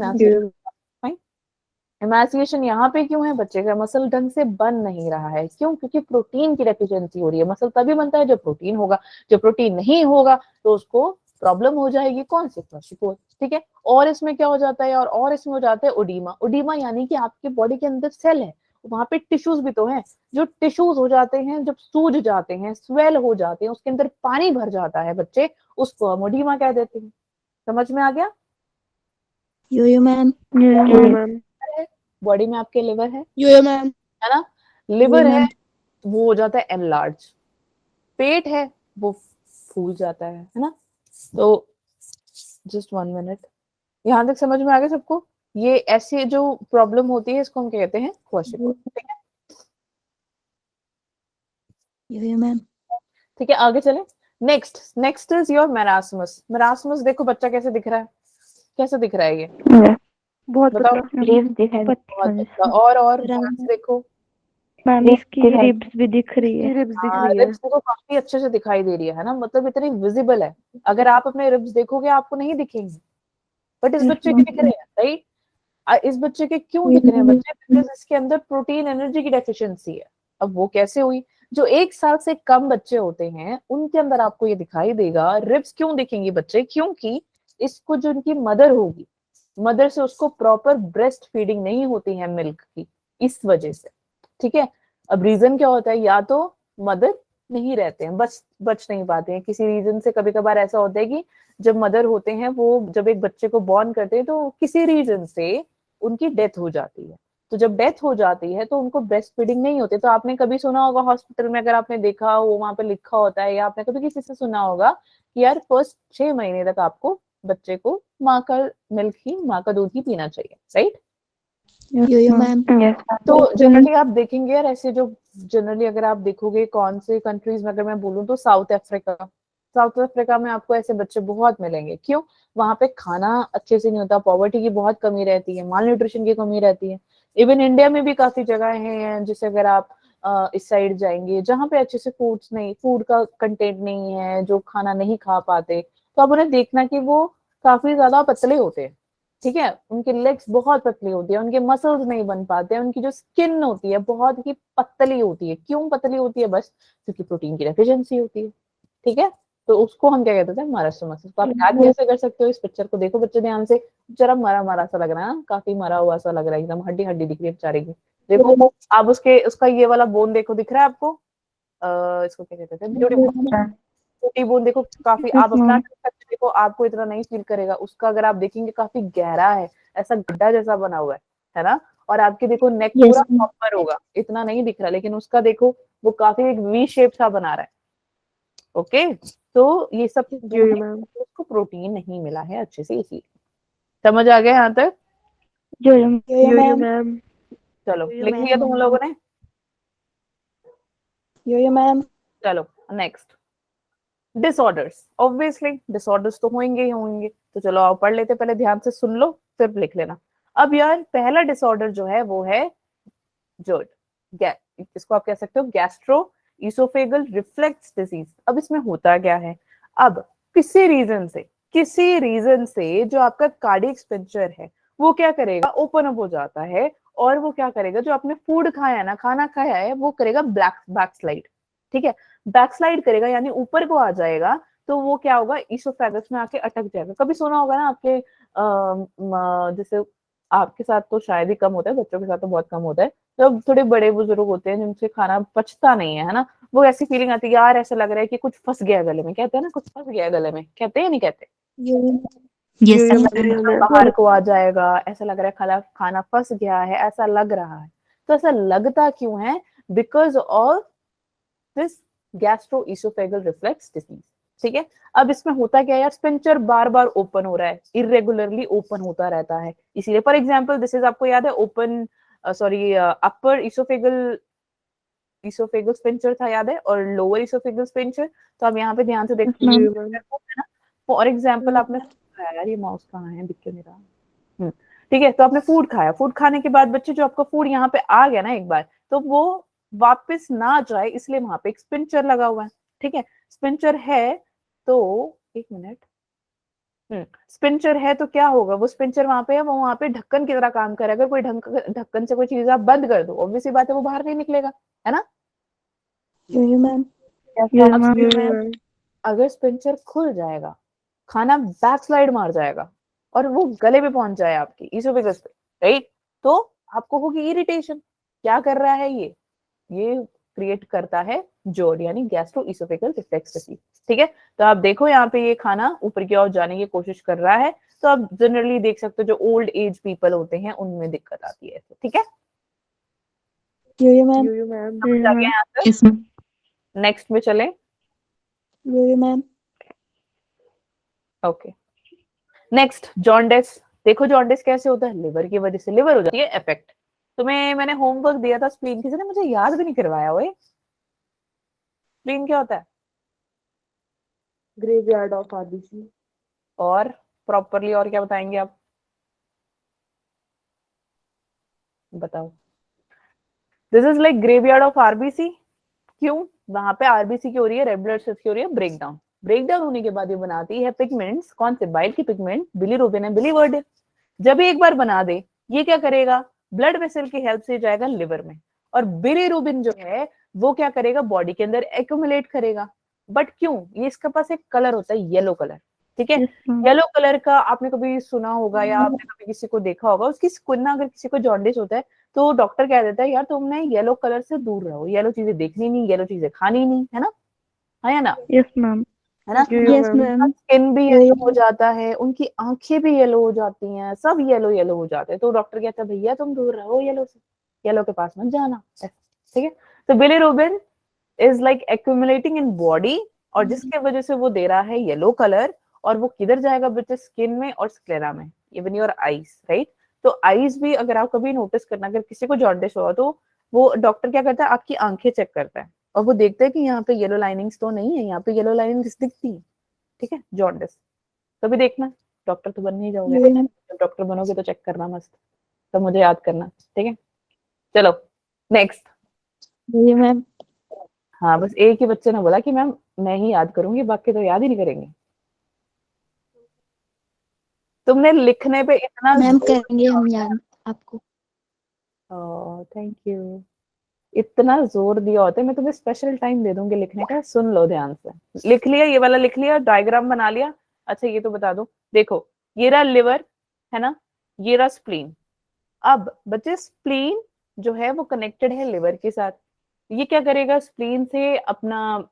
इमैसिएशन यहाँ पे क्यों है? बच्चे का मसल ढंग से बन नहीं रहा है। क्यों? क्योंकि प्रोटीन की डेफिशिएंसी हो रही है। मसल तभी बनता है जब प्रोटीन होगा, जब प्रोटीन नहीं होगा तो उसको प्रॉब्लम हो जाएगी। कौन सी? क्वेशिकोज, ठीक है। और इसमें क्या हो जाता है? और इसमें हो जाता है ओडीमा। ओडीमा यानी कि आपके बॉडी के अंदर सेल है, वहां पे टिश्यूज भी तो हैं, जो टिश्यूज हो जाते हैं, जब सूज जाते हैं, स्वेल हो जाते हैं, उसके अंदर पानी भर जाता है बच्चे, उसको हम ओडीमा कह देते हैं। समझ में आ गया? यो मैम, मैम। बॉडी में आपके लिवर है यो मैम, ना, लिवर है, मैम। वो हो जाता है एनलार्ज। पेट है, वो फूल जाता है ना। तो जस्ट 1 मिनट, यहाँ तक समझ में आ गया सबको? ये ऐसी जो प्रॉब्लम होती है इसको हम कहते हैं क्वेशिकोज, ठीक है। Yo ma'am. ठीक है, आगे चले। Next is your marasmus. Marasmus देखो बच्चा कैसे दिख रहा है, कैसे दिख रहा है ये, बहुत बताओ। पतला। रिब्स दिखाई बहुत पतला। और ध्यान से देखो, मैम इसकी रिब्स भी दिख रही है। रिब्स दिख हाँ, रही है। रिब्स देखो काफी अच्छे से दिखाई दे रही है ना, मतलब इतनी विजिबल है। अगर आप अपने रिब्स देखोगे आपको नहीं दिखेंगे, बट इस बच्चे के दिख रहे हैं, राइट। इस बच्चे के क्यों दिख रहे हैं बच्चे? बिकॉज इसके अंदर प्रोटीन एनर्जी की डेफिशिएंसी है। अब वो कैसे हुई? जो 1 साल से कम बच्चे होते हैं उनके अंदर आपको ये दिखाई देगा। रिब्स क्यों दिखेंगी बच्चे? क्योंकि इसको जो उनकी मदर होगी, मदर से उसको प्रॉपर ब्रेस्ट फीडिंग नहीं होती है मिल्क की, इस वजह से, ठीक है। अब रीजन क्या होता है? या तो मदर नहीं रहते हैं, बच नहीं पाते हैं किसी रीजन से। कभी कभार ऐसा होता है कि जब मदर होते हैं वो जब एक बच्चे को बॉर्न करते हैं तो किसी रीजन से उनकी डेथ हो जाती है। तो जब डेथ हो जाती है तो उनको ब्रेस्ट फीडिंग नहीं होती। तो आपने कभी सुना होगा हॉस्पिटल में, अगर आपने देखा हो वहां पे लिखा होता है, या आपने कभी किसी से सुना होगा कि यार फर्स्ट 6 महीने तक आपको बच्चे को माँ का मिल्क ही, माँ का दूध ही पीना चाहिए, राइट। यो मैम। तो जनरली आप देखेंगे यार ऐसे जो, जनरली अगर आप देखोगे कौन से कंट्रीज में, अगर मैं बोलूँ तो साउथ अफ्रीका में आपको ऐसे बच्चे बहुत मिलेंगे। क्यों? वहां पे खाना अच्छे से नहीं होता, पॉवर्टी की बहुत कमी रहती है, माल न्यूट्रिशन की कमी रहती है। इवन इंडिया में भी काफी जगह हैं जैसे अगर आप इस साइड जाएंगे जहाँ पे अच्छे से फूड का कंटेंट नहीं है, जो खाना नहीं खा पाते, तो आप उन्हें देखना कि वो काफी ज्यादा पतले होते हैं, ठीक है। उनके लेग्स बहुत पतली होती है, उनके मसल्स नहीं बन पाते हैं, उनकी जो स्किन होती है बहुत ही पतली होती है। क्यों पतली होती है? बस क्योंकि प्रोटीन की डेफिशिएंसी होती है, ठीक है। तो उसको हम क्या कहते हैं? मारास्टोमासिस। तो आप याद कैसे कर सकते हो? इस पिक्चर को देखो बच्चे ध्यान से, जरा मरा मरा सा लग रहा है ना, काफी मरा हुआ सा लग रहा है, एकदम हड्डी हड्डी दिख रही है बेचारे की। देखो आप उसका ये वाला बोन देखो, दिख रहा है आपको? इसको क्या कहते हैं? छोटी बोन देखो, काफी आप अपना देखो, आपको इतना नहीं फील करेगा। उसका अगर आप देखेंगे काफी गहरा है, ऐसा गड्ढा जैसा बना हुआ है ना। और आपके देखो नेक पूरा प्रॉपर होगा, इतना नहीं दिख रहा, लेकिन उसका देखो वो काफी एक वी शेप सा बना रहा है। ओके, तो ये सब मैम। उसको प्रोटीन नहीं मिला है अच्छे से, इसीलिए। समझ आ गया यहाँ तक? यो मैम। चलो लिख लिया तुम लोगों ने? यो मैम। चलो नेक्स्ट, डिसऑर्डर्स। ऑब्वियसली डिसऑर्डर्स तो होंगे ही होंगे, तो चलो आओ पढ़ लेते, पहले ध्यान से सुन लो फिर लिख लेना। अब यार पहला डिसऑर्डर जो है वो है जर्ड, इसको आप कह सकते हो गैस्ट्रो इसोफेगल रिफ्लेक्स डिजीज। अब इसमें होता क्या है? अब किसी रीजन से जो आपका कार्डियक स्पिंचर है वो क्या करेगा? ओपन अप हो जाता है, और वो क्या करेगा? जो आपने फूड खाया है ना, खाना खाया है, वो करेगा बैक स्लाइड, ठीक है। बैकस्लाइड करेगा यानी ऊपर को आ जाएगा, तो वो क्या होगा? इसोफेगस में आके अटक जाएगा। कभी सुना होगा ना आपके जैसे आपके साथ तो शायद ही कम होता है, बच्चों के साथ तो बहुत कम होता है, जब थोड़े बड़े बुजुर्ग होते हैं जिनसे खाना पचता नहीं है ना, वो ऐसी फीलिंग आती है यार ऐसा लग रहा है कि कुछ फंस गया गले में, कहते हैं ना कुछ फंस गया गले में, कहते हैं नहीं कहते? बाहर को आ जाएगा, ऐसा लग रहा है खाना खाना फंस गया है, ऐसा लग रहा है। तो ऐसा लगता क्यों है? Because of this gastro-oesophageal reflex disease, ठीक है। अब इसमें होता क्या है यार? स्पिंचर बार बार ओपन हो रहा है, इरेगुलरली ओपन होता रहता है, इसीलिए फॉर एग्जांपल दिस इज, आपको याद है ओपन अपर इसोफेगल स्पिंचर था, याद है, और लोअर इसोफेगल स्पिंचर। तो अब यहाँ पे ध्यान से देखो, फॉर एग्जाम्पल आपने खाया, यार ये माउस कहाँ है, दिख क्यों नहीं रहा। ठीक है, तो आपने फूड खाया, फूड खाने के बाद बच्चे जो आपका फूड यहाँ पे आ गया ना एक बार, तो वो वापस ना जाए इसलिए वहां पे एक स्पिंचर लगा हुआ है। ठीक है, स्पिंचर है तो एक मिनट, स्पिंचर है तो क्या होगा, वो स्पिंचर वहां पे है, वो वहां पे ढक्कन की तरह काम करे। अगर कोई ढक्कन से कोई चीज आप बंद कर दो, ऑब्वियसली बात है वो बाहर नहीं निकलेगा, है ना। यो मैम। अब अगर स्पिंचर खुल जाएगा, खाना बैक स्लाइड मार जाएगा और वो गले पे पहुंच जाए आपकी इसोफेगस पे, राइट, तो आपको होगी इरिटेशन। क्या कर रहा है ये क्रिएट करता है जोड़, यानी गैस्ट्रो इसोफेगल रिफ्लेक्स। ठीक है, तो आप देखो यहाँ पे ये खाना ऊपर की ओर जाने की कोशिश कर रहा है, तो आप जनरली देख सकते हो जो ओल्ड एज पीपल होते हैं उनमें दिक्कत आती है। ठीक है, यो मैम। समझ आ गया यहाँ तक? Yes ma'am. नेक्स्ट में चले। यो मैम। Okay, next jaundice. देखो जॉन्डिस कैसे होता है, लिवर की वजह से लिवर हो जाती है इफेक्ट। तुम्हें मैंने होमवर्क दिया था स्प्लीन, किसी ने मुझे याद भी नहीं करवाया। ओए, स्प्लीन क्या होता है? Graveyard of RBC. और प्रॉपरली और क्या बताएंगे आप, बताओ। This is like graveyard of RBC. क्यों? वहां पे आरबीसी की हो रही है, रेड ब्लड सेल्स की हो रही है ब्रेकडाउन। ब्रेकडाउन होने के बाद ये बनाती है पिगमेंट्स। कौन से? बाइल की पिगमेंट, बिलीरुबिन है, बिलीवर्डिन। जब एक बार बना दे, ये क्या करेगा, ब्लड वेसल की हेल्प से जाएगा लिवर में, और बिलीरुबिन जो है वो क्या करेगा, बॉडी के अंदर एक्यूमुलेट करेगा। बट क्यों? ये इसके पास एक कलर होता है, येलो कलर। ठीक है, येलो कलर का आपने कभी सुना होगा या आपने कभी किसी को देखा होगा, उसकी स्किन ना, अगर किसी को जॉन्डिस होता है तो डॉक्टर कह देता है यार तुमने येलो कलर से दूर रहो, येलो चीजें देखनी नहीं, येलो चीजें खानी नहीं, है ना, है ना, यस मैम। है ना। Yes ma'am. स्किन भी येलो हो जाता है, उनकी आंखें भी येलो हो जाती हैं, सब येलो येलो हो जाते हैं, तो डॉक्टर कहता है भैया तुम दूर रहो येलो से, येलो के पास मत जाना। ठीक है, तो bilirubin is like accumulating in body, और जिसके वजह से वो दे रहा है येलो कलर, और वो किधर जाएगा बच्चे, स्किन में और स्क्लेरा में, इवन योर आईज, राइट। तो आईज भी अगर आप कभी नोटिस करना, अगर किसी को जॉन्डिस हुआ तो वो डॉक्टर क्या करता है, आपकी आंखें चेक करता है और वो देखता है कि यहाँ पे येलो लाइनिंग्स तो नहीं है, यहाँ पे येलो लाइनिंग्स दिखती है। ठीक है, जॉन्डिस तभी देखना, डॉक्टर तो बन नहीं जाओगे, जब डॉक्टर बनोगे तो चेक करना मस्त, तो मुझे याद करना। ठीक है, चलो नेक्स्ट। यो मैम। हाँ, बस एक ही बच्चे ने बोला कि मैम मैं ही याद करूंगी, बाकी तो याद ही नहीं करेंगे। तुमने लिखने पे इतना मैम जोर करेंगे दिया हम होता याद आपको। है, थैंक यू, इतना जोर दिया होता है, मैं तुम्हें स्पेशल टाइम दे दूंगी लिखने का, सुन लो ध्यान से। लिख लिया, ये वाला लिख लिया, डायग्राम बना लिया। अच्छा ये तो बता दो, देखो ये रहा लिवर, है ना, ये रहा स्प्लीन। अब बच्चे स्प्लीन जो है वो कनेक्टेड है लिवर के साथ। ये क्या करेगा, स्प्लीन से अपना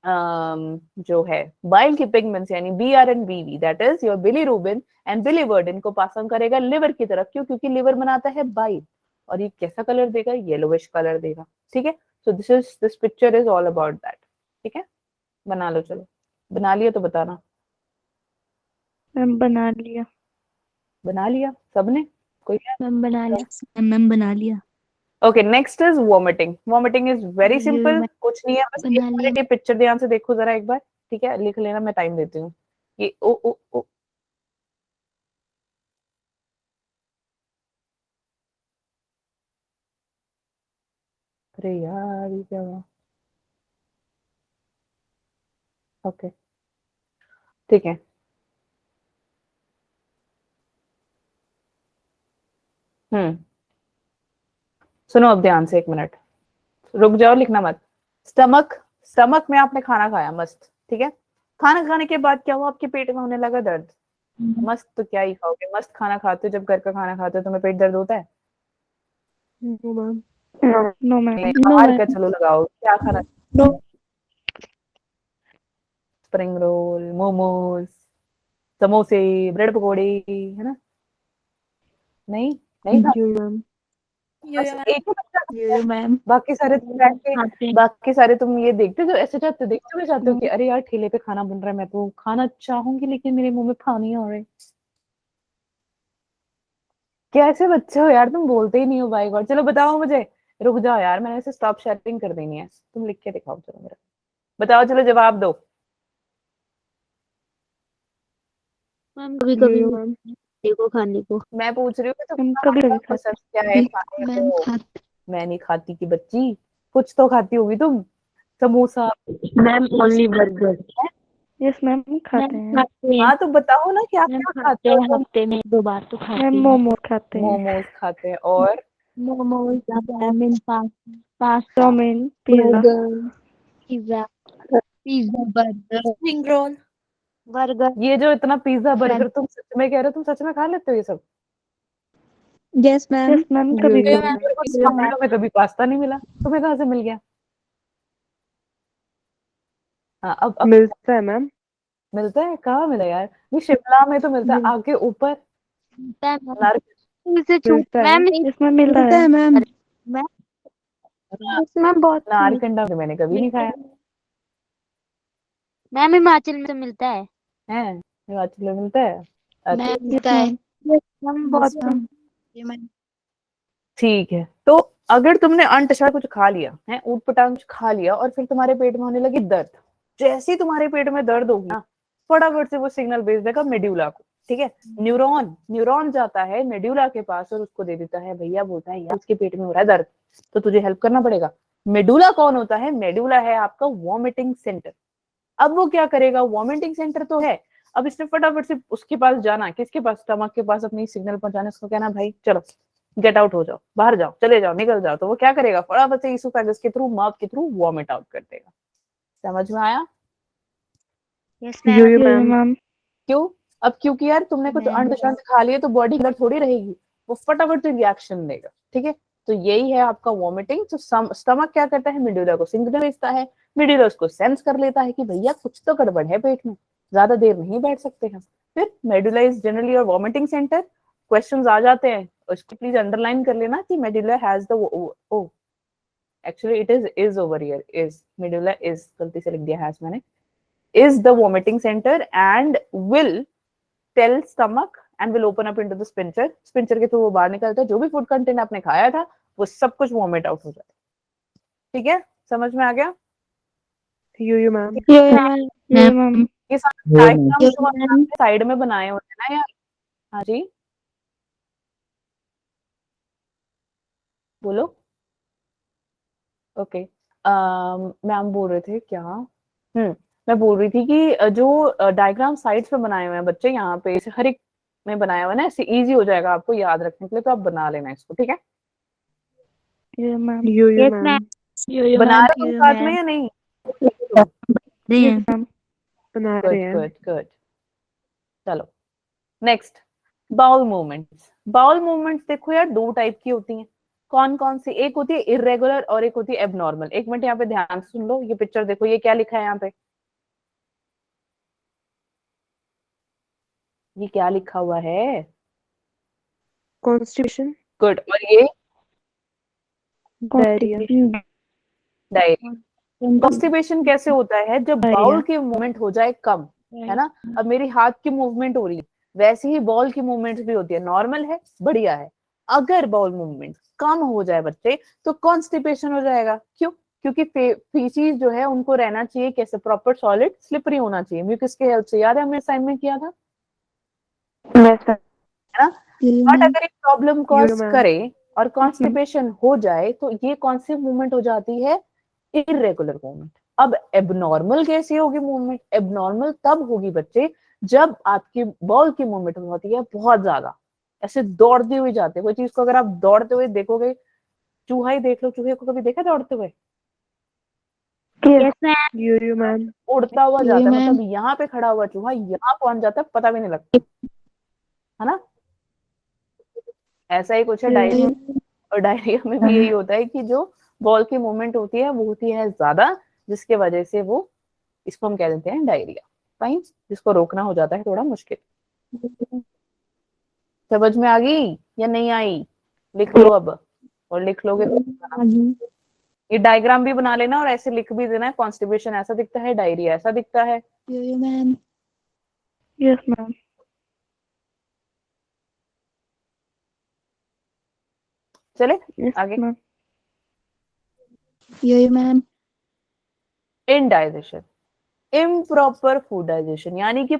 जो है बाइल की पिगमेंट्स यानी बीआर एंड बीवी, that is your bilirubin and biliverdin को पास ऑन करेगा लिवर की तरफ। क्यों? क्योंकि लिवर बनाता है बाइल, और ये कैसा कलर देगा, येलोविश कलर देगा। ठीक है, so this picture is all about that. ठीक है, बना लो, चलो बना लिया तो बताना। मैम बना लिया। बना लिया सबने? कोई? मैम बना लिया। मैम बना लिया। Okay, next is vomiting. Vomiting is very ये सिंपल, मैं कुछ नहीं है, बस एक बना लिया। मिनट ये पिक्चर ध्यान से देखो जरा एक बार। ठीक है, लिख लेना, मैं टाइम देती हूँ। ये ओ ओ ओ, अरे यार ये क्या हुआ। ओके, ठीक है। हम्म, सुनो अब ध्यान से, एक मिनट रुक जाओ, लिखना मत। स्टमक, स्टमक में आपने खाना खाया मस्त, ठीक है। खाना खाने के बाद क्या हुआ, आपके पेट में होने लगा दर्द। मस्त, तो क्या ही खाओगे, मस्त खाना खाते हो, जब घर का खाना खाते हो तुम्हें पेट दर्द होता है? No ma'am. No ma'am. नहीं, नो बाहर का मैम। चलो लगाओ, क्या खाना? नो। स्प्रिंग रोल, मोमोज, समोसे, ब्रेड पकौड़े, है ना? नहीं, नहीं था। यो मैम। बस एक ही बच्चा खाता है, यो मैम। बाकी सारे तुम बैठ के, खाते हैं। बाकी सारे तुम ये देखते हो, जो ऐसे जाते देखते हुए जाते हो कि अरे यार ठेले पे खाना बन रहा है, मैं तो खाना चाहूंगी लेकिन मेरे मुंह में पानी आ रहा है। कैसे बच्चे हो यार, तुम बोलते ही नहीं हो भाई गॉड। चलो बताओ मुझे, रुक जाओ यार, मैंने इसे स्टॉप शेयरिंग कर देनी है, तुम लिख के दिखाओ, चलो मेरा बताओ, चलो जवाब दो। मैम कभी कभी यो मैम देखो खाने को। मैं पूछ रही हूँ कि हम तुम्हारा कभी कभी खाते पसंद क्या है खाने मैम को? खाते मैं नहीं खाती की बच्ची, कुछ तो खाती होगी तुम। Samosa. Ma'am only burger. Yes ma'am खाते मैम हैं। खाते हैं। हाँ तो बताओ ना क्या मैम क्या खाते खाते हो हैं, तुम? हफ्ते में 2 बार तो खाते मैम हैं। मोमो खाते हैं, मोमोज खाते हैं और momos, chow mein, pasta, chow mein, pizza. Burger, pizza, burger, spring roll. Burger. ये जो इतना पिज्जा फ्रेंच। बर्गर तुम सच में कह रहे हो, तुम सच में खा लेते हो ये सब? Yes ma'am. यस मैम यो कभी यो कभी। मेरे को स्टोमेटो में कभी पास्ता नहीं मिला, तुम्हें कहाँ से मिल गया? हाँ अब मिलता है मैम। मिलता है, कहाँ मिला यार? ये शिमला में तो मिलता है, आगे ऊपर मिलता है मैम। नार इसे छू मिलता है, मैम, इसमें मिलता मिलता है। है मैम। मैम इसमें बहुत नारकंडा तो मैंने कभी नहीं खाया मैम हिमाचल में तो मिलता है। है। हिमाचल में मिलता है? अच्छा मैम यस मिलता है। मैम। मैम बहुत बहुत मैम। ठीक है। तो अगर तुमने अनटचा कुछ खा लिया है, ऊट पटांग कुछ खा लिया और फिर तुम्हारे पेट में होने लगी दर्द, जैसे ही तुम्हारे पेट में दर्द होगी ना, फटाफट से वो सिग्नल भेज देगा मेड्यूला को। ठीक है, न्यूरॉन न्यूरॉन जाता है मेड्यूला के पास और उसको दे देता है, भैया बोलता है यार उसके पेट में हो रहा है दर्द, तो तुझे हेल्प करना पड़ेगा। मेडुला कौन होता है? मेडुला है आपका वॉमिटिंग सेंटर। अब वो क्या करेगा? वॉमिटिंग सेंटर तो है, अब इसने फटाफट से उसके पास जाना, किसके पास? स्टमक के पास अपनी सिग्नल पहुंचाने, उसको कहना भाई चलो गेट आउट हो जाओ, बाहर जाओ, चले जाओ, निकल जाओ। तो वो क्या करेगा? फटाफट से ईसोफेगस के थ्रू, माउथ के थ्रू वॉमिट आउट कर देगा। समझ में आया? यस यो यो मैम। मैम। क्यों? अब क्योंकि यार तुमने कुछ मैम अंट खा लिए तो बॉडी अंदर थोड़ी रहेगी, वो फटाफट से रिएक्शन देगा। ठीक है, तो यही है आपका वॉमिटिंग। तो स्टमक क्या करता है? मिड्यूला को सिग्नल भेजता है, मिड्यूला उसको सेंस कर लेता है कि भैया कुछ तो गड़बड़ है पेट में, ज्यादा देर नहीं बैठ सकते हम। फिर मेडुला इज जनरली और वॉमिटिंग सेंटर। क्वेश्चंस आ जाते हैं, उसको प्लीज अंडरलाइन कर लेना कि medulla has the oh, actually it is over here, is medulla is, गलती से लिख दिया हैज मैंने, is the vomiting center and will tell stomach and will open up into the sphincter. Sphincter के through वो बाहर निकलता है, जो भी फूड कंटेंट आपने खाया था वो सब कुछ वॉमिट आउट हो जाता है। ठीक है, समझ में आ गया? यो मैम। Yo ma'am. ये सारे डायग्राम यो जो मैम। आपने साइड में बनाए हुए हैं ना यार। हाँ जी बोलो। ओके, मैम बोल रहे थे क्या? मैं बोल रही थी कि जो डायग्राम साइड्स पे बनाए हुए हैं बच्चे, यहाँ पे इसे हर एक में बनाया हुआ है ना, इससे इजी हो जाएगा आपको याद रखने के लिए, तो आप बना लेना इसको। ठीक है, yo ma'am. Yo yes ma'am. Ma'am. Yo बना मैम। रहे हो साथ में या नहीं? यस मैम बना गुड रहे हैं। Good good. चलो next, bowel movements. Bowel movements देखो यार, दो टाइप की होती हैं। कौन कौन सी? एक होती है इरेगुलर और एक होती है एबनॉर्मल। एक मिनट यहाँ पे ध्यान से सुन लो, ये पिक्चर देखो, ये क्या लिखा है यहाँ पे? ये क्या लिखा हुआ है? Constipation, good. और ये डायरिया। डायरिया। कॉन्स्टिपेशन कैसे होता है? जब बाउल डायरिया। की मूवमेंट हो जाए कम, है ना? अब मेरी हाथ की मूवमेंट हो रही है, वैसे ही बॉल की मूवमेंट भी होती है, नॉर्मल है, बढ़िया है। अगर बॉल मूवमेंट कम हो जाए बच्चे, तो कॉन्स्टिपेशन हो जाएगा। क्यों? क्योंकि फीसीज जो है उनको रहना चाहिए कैसे? प्रॉपर सॉलिड, स्लिपरी होना चाहिए म्यूकस के हेल्प से। याद है हमने असाइनमेंट किया था, है ना? बट अगर एक प्रॉब्लम कॉज मैम। करे और कॉन्स्टिपेशन हो जाए, तो ये कौन सी मूवमेंट हो जाती है? Irregular movement. अब एबनॉर्मल कैसी होगी मूवमेंट? एबनॉर्मल तब होगी बच्चे जब आपकी बॉल की मूवमेंट होती है बहुत ज्यादा, ऐसे दौड़ती हुई जाते। कोई चीज को अगर आप दौड़ते हुए देखोगे, चूहा ही देख लो, चूहे को कभी देखा दौड़ते हुए? Yes ma'am. Yo ma'am. उड़ता हुआ यो जाता है, मैम। मतलब यहाँ पे खड़ा हुआ चूहा यहाँ पहुंच जाता है, पता भी नहीं लगता, है ना? ऐसा ही कुछ है डायरिया। और डायरिया में भी यही होता है कि जो बॉल की मूवमेंट होती है वो होती है ज्यादा, जिसके वजह से वो, इसको हम कह देते हैं डायरिया। फाइन, जिसको रोकना हो जाता है थोड़ा मुश्किल। समझ में आ गई या नहीं आई? लिख लो अब, और लिख लोगे तो ये डायग्राम भी बना लेना और ऐसे लिख भी देना है, कॉन्स्टिपेशन ऐसा दिखता है, डायरिया ऐसा दिखता है। Yo ma'am. Yes ma'am. चले यस आगे। Ma'am. Yo ma'am. Indigestion, improper food digestion, यानी कि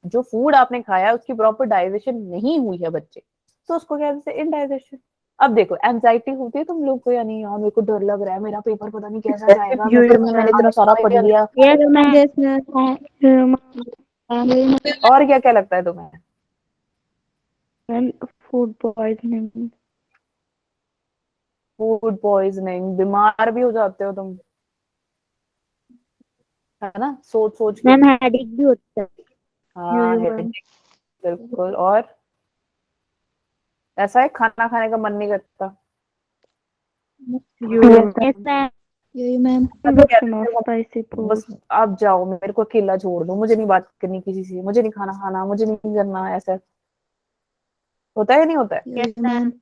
जो फूड आपने खाया उसकी प्रॉपर डाइजेशन नहीं हुई है बच्चे, तो उसको क्या कहते हैं, इनडाइजेशन। अब देखो एंजाइटी होती है तुम लोग को या नहीं, यार मेरे को डर लग रहा है, मेरा पेपर पता नहीं कैसा जाएगा, मैंने इतना सारा पढ़ लिया, और क्या क्या लगता है तुम्हें? Ma'am food poisoning. Food poisoning, बीमार भी हो जाते हो तुम, है ना, सोच सोच के। मैम हेडेक भी होता है। हाँ headache, बिल्कुल। और ऐसा है खाना खाने का मन नहीं करता, यही मैम। Spicy food. बस आप जाओ, मेरे को अकेला छोड़ दो, मुझे नहीं बात करनी किसी से, मुझे नहीं खाना खाना, मुझे नहीं करना, ऐसा होता है या नहीं होता है? यही मैम।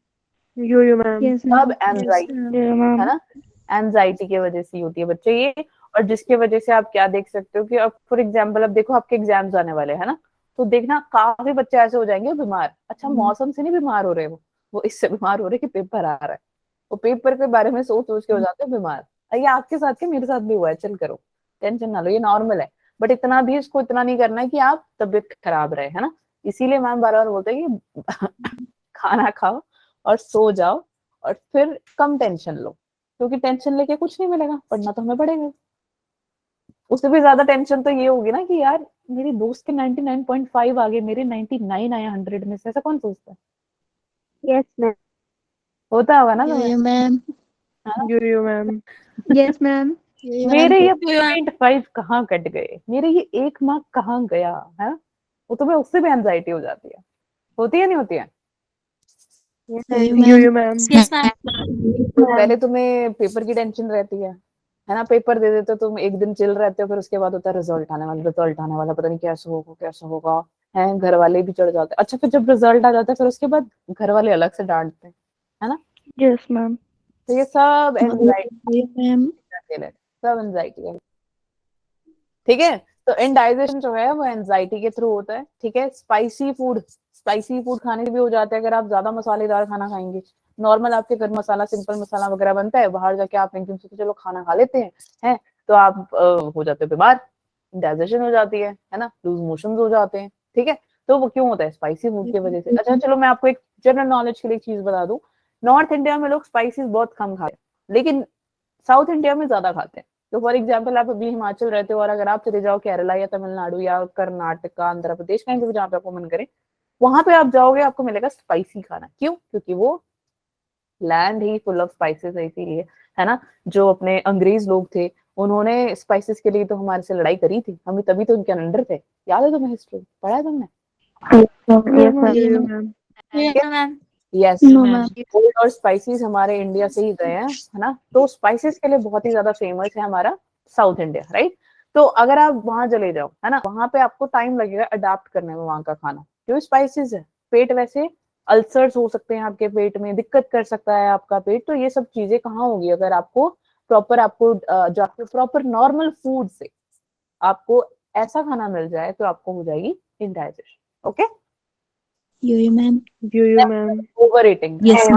Yo ma'am. सब एंजाइटी, है ना, एंजाइटी की वजह से ही होती है बच्चे ये। और जिसकी वजह से आप क्या देख सकते हो कि अब फॉर एग्जाम्पल अब देखो आपके एग्जाम्स आने वाले है ना, तो देखना काफी बच्चे ऐसे हो जाएंगे बीमार। अच्छा मौसम से नहीं बीमार हो रहे, वो इससे बीमार हो रहे कि पेपर आ रहा है, वो पेपर के बारे में सोच सोच के हो जाते हैं बीमार। ये आपके साथ के मेरे साथ भी हुआ है, चल करो, टेंशन ना लो, ये नॉर्मल है। बट इतना भी इसको इतना नहीं करना है कि आप तबीयत खराब रहे, है ना। इसीलिए मैम बार बार बोलते हैं कि खाना खाओ और सो जाओ और फिर कम टेंशन लो, क्योंकि टेंशन लेके कुछ नहीं मिलेगा, पढ़ना तो हमें पड़ेगा। उससे भी ज्यादा टेंशन तो ये होगी ना कि यार मेरी दोस्त के 99.5 आ गए, मेरे 99 आए 100 में से, ऐसा कौन सोचता है? Yes ma'am. होता होगा ना तुम्हें? यही ma'am. Yo ma'am. Yes ma'am. मेरे ये 0.5 कहाँ कट गए, मेरे ये 1 मार्क कहाँ गया है, वो तुम्हें उससे भी एंजाइटी हो जाती है, होती है नहीं होती है? Yo ma'am. पहले तुम्हें पेपर की टेंशन रहती है ना, पेपर दे देते हो तुम, एक दिन चिल रहते हो, फिर उसके बाद होता है रिजल्ट आने वाला, रिजल्ट आने वाला, पता नहीं कैसे होगा कैसे होगा, है, घर वाले भी चढ़ जाते हैं। अच्छा फिर जब रिजल्ट आ जाता है फिर उसके बाद घर वाले अलग से डांटते हैं, है ना। Yes ma'am. तो ये सब एंजाइटी मैम। है, सब एंजाइटी है, ठीक है। तो इंडाइजेशन जो है वो एंजाइटी के थ्रू होता है, ठीक है। स्पाइसी फूड खाने से भी हो जाता है अगर आप ज्यादा मसालेदार खाना खाएंगे। नॉर्मल आपके घर मसाला, सिंपल मसाला वगैरह बनता है, बाहर जाके आप एकदम से चलो खाना खा लेते हैं तो आप हो जाते हो बीमार, डाइजेशन हो जाती है ना, लूज मोशन हो जाते हैं, ठीक है। तो वो क्यों होता है? स्पाइसी फूड की वजह से। अच्छा चलो मैं आपको एक जनरल नॉलेज के लिए चीज बता दूं, नॉर्थ इंडिया में लोग स्पाइसेस बहुत कम खाते हैं, लेकिन साउथ इंडिया में ज्यादा खाते हैं। तो फॉर एग्जाम्पल आप अभी हिमाचल रहते हो और अगर आप चले जाओ केरला या तमिलनाडु या कर्नाटका, आंध्र प्रदेश, कहीं भी जहाँ पे आपको मन करे, वहां पे आप जाओगे आपको मिलेगा स्पाइसी खाना। क्यों? क्योंकि वो land he full of spices है, इसीलिए, है ना। जो अपने अंग्रेज लोग थे उन्होंने स्पाइसेस के लिए तो हमारे से लड़ाई करी थी, हम तभी तो उनके अंडर थे। याद है तुम्हें? हिस्ट्री पढ़ा है तुमने? यस, फूड और स्पाइसेस हमारे इंडिया से ही गए हैं, है ना। तो स्पाइसेस के लिए बहुत ही ज्यादा फेमस है हमारा साउथ इंडिया, राइट। तो अगर आप वहां चले जाओ, है ना, वहां पे आपको टाइम लगेगा अडाप्ट करने में वहां का खाना, क्यों? स्पाइसेस है। पेट वैसे अल्सर्स हो सकते हैं आपके पेट में, दिक्कत कर सकता है आपका पेट, तो ये सब चीजें कहाँ होगी अगर आपको प्रॉपर, आपको जाके प्रॉपर नॉर्मल फूड से आपको ऐसा खाना मिल जाए तो आपको हो जाएगी इंडाइजेशन। ओके, यही ma'am. Yo ma'am. Over eating, yes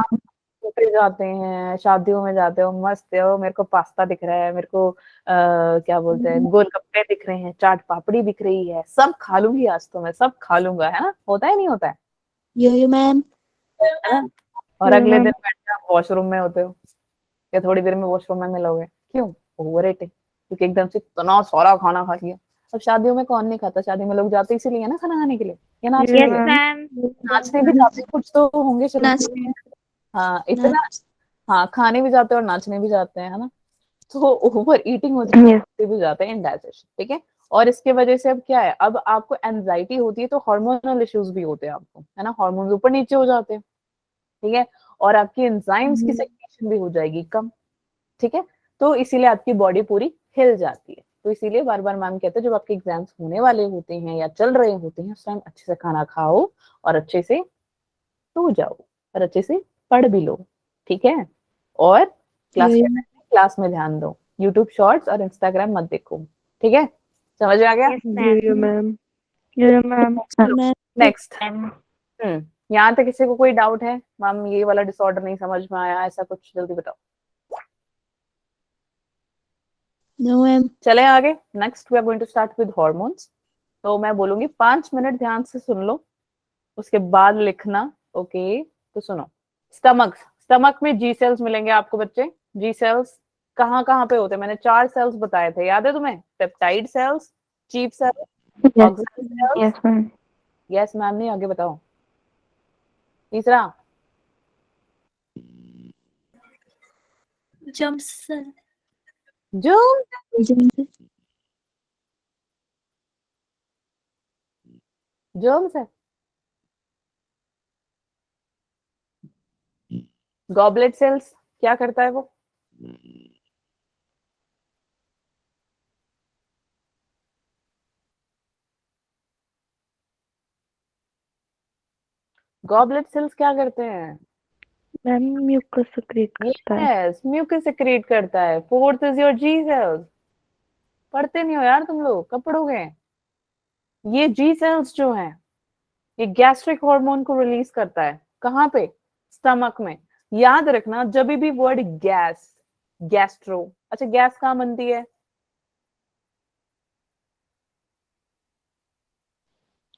पे जाते हैं, शादियों में जाते हो, मस्त हो, मेरे को पास्ता दिख रहा है, मेरे को क्या बोलते हैं, गोलगप्पे दिख रहे हैं, चाट पापड़ी दिख रही है, सब खा लूंगी आज तो मैं, सब खा लूंगा, है ना। होता है नहीं होता है? यही मैम। है ना। और अगले दिन बैठे आप वॉशरूम में होते हो या थोड़ी देर में वॉशरूम में मिलोगे, क्यों? ओवर ईटिंग, क्योंकि एकदम से इतना सारा खाना खा लिया। अब शादियों में कौन नहीं खाता? शादी में लोग जाते इसीलिए है ना, खाना खाने के लिए या नाचने के लिए। नाचने भी जाते कुछ तो होंगे, चलो हाँ इतना, हाँ खाने भी जाते हैं और नाचने भी जाते हैं, है ना। तो ओवर ईटिंग होती है, उससे भी जाते हैं इंडाइजेशन, ठीक है। और इसके वजह से अब क्या है, अब आपको एंजाइटी होती है तो हार्मोनल इश्यूज भी होते हैं आपको, है ना, हार्मोन्स ऊपर नीचे हो जाते हैं, ठीक है। और आपकी एंजाइम्स की सेक्रेशन भी हो जाएगी कम, ठीक है। तो इसीलिए आपकी बॉडी पूरी हिल जाती है। तो इसीलिए बार बार मैम कहते हैं जब आपके एग्जाम्स होने वाले होते हैं या चल रहे होते हैं, उस टाइम अच्छे से खाना खाओ और अच्छे से सो जाओ और अच्छे से पढ़ भी लो, ठीक है। और क्लास में ध्यान दो, यूट्यूब शॉर्ट्स और इंस्टाग्राम मत देखो, ठीक है। समझ में आ गया? यो मैम। Yo ma'am. नेक्स्ट, यहाँ तक किसी को कोई डाउट है? मैम ये वाला डिसऑर्डर नहीं समझ में आया, ऐसा कुछ, जल्दी बताओ। No ma'am. चले आगे, next we are going to start with hormones. तो मैं बोलूंगी 5 मिनट ध्यान से सुन लो, उसके बाद लिखना। ओके, तो सुनो। स्टमक, स्टमक में जी सेल्स मिलेंगे आपको बच्चे। जी सेल्स कहाँ कहाँ पे होते हैं? मैंने 4 सेल्स बताए थे, याद है तुम्हें? Peptide cells, chief cells, Yes. Oxygen cells. Yes, ma'am. Yes ma'am, नहीं आगे बताओ। तीसरा जम्प सेल। जो जर्म्स है। गॉबलेट सेल्स क्या करता है वो? गॉबलेट सेल्स क्या करते हैं? मैम म्यूकस secrete करता है। यस, म्यूकस सेक्रेट करता है। Fourth is your G cells. पढ़ते नहीं हो यार तुम लोग, कब पढ़ोगे? ये जी सेल्स जो हैं, ये गैस्ट्रिक हार्मोन को रिलीज करता है। कहाँ पे? स्टमक में। याद रखना, जब भी वर्ड गैस, गैस्ट्रो, अच्छा गैस कहाँ बनती है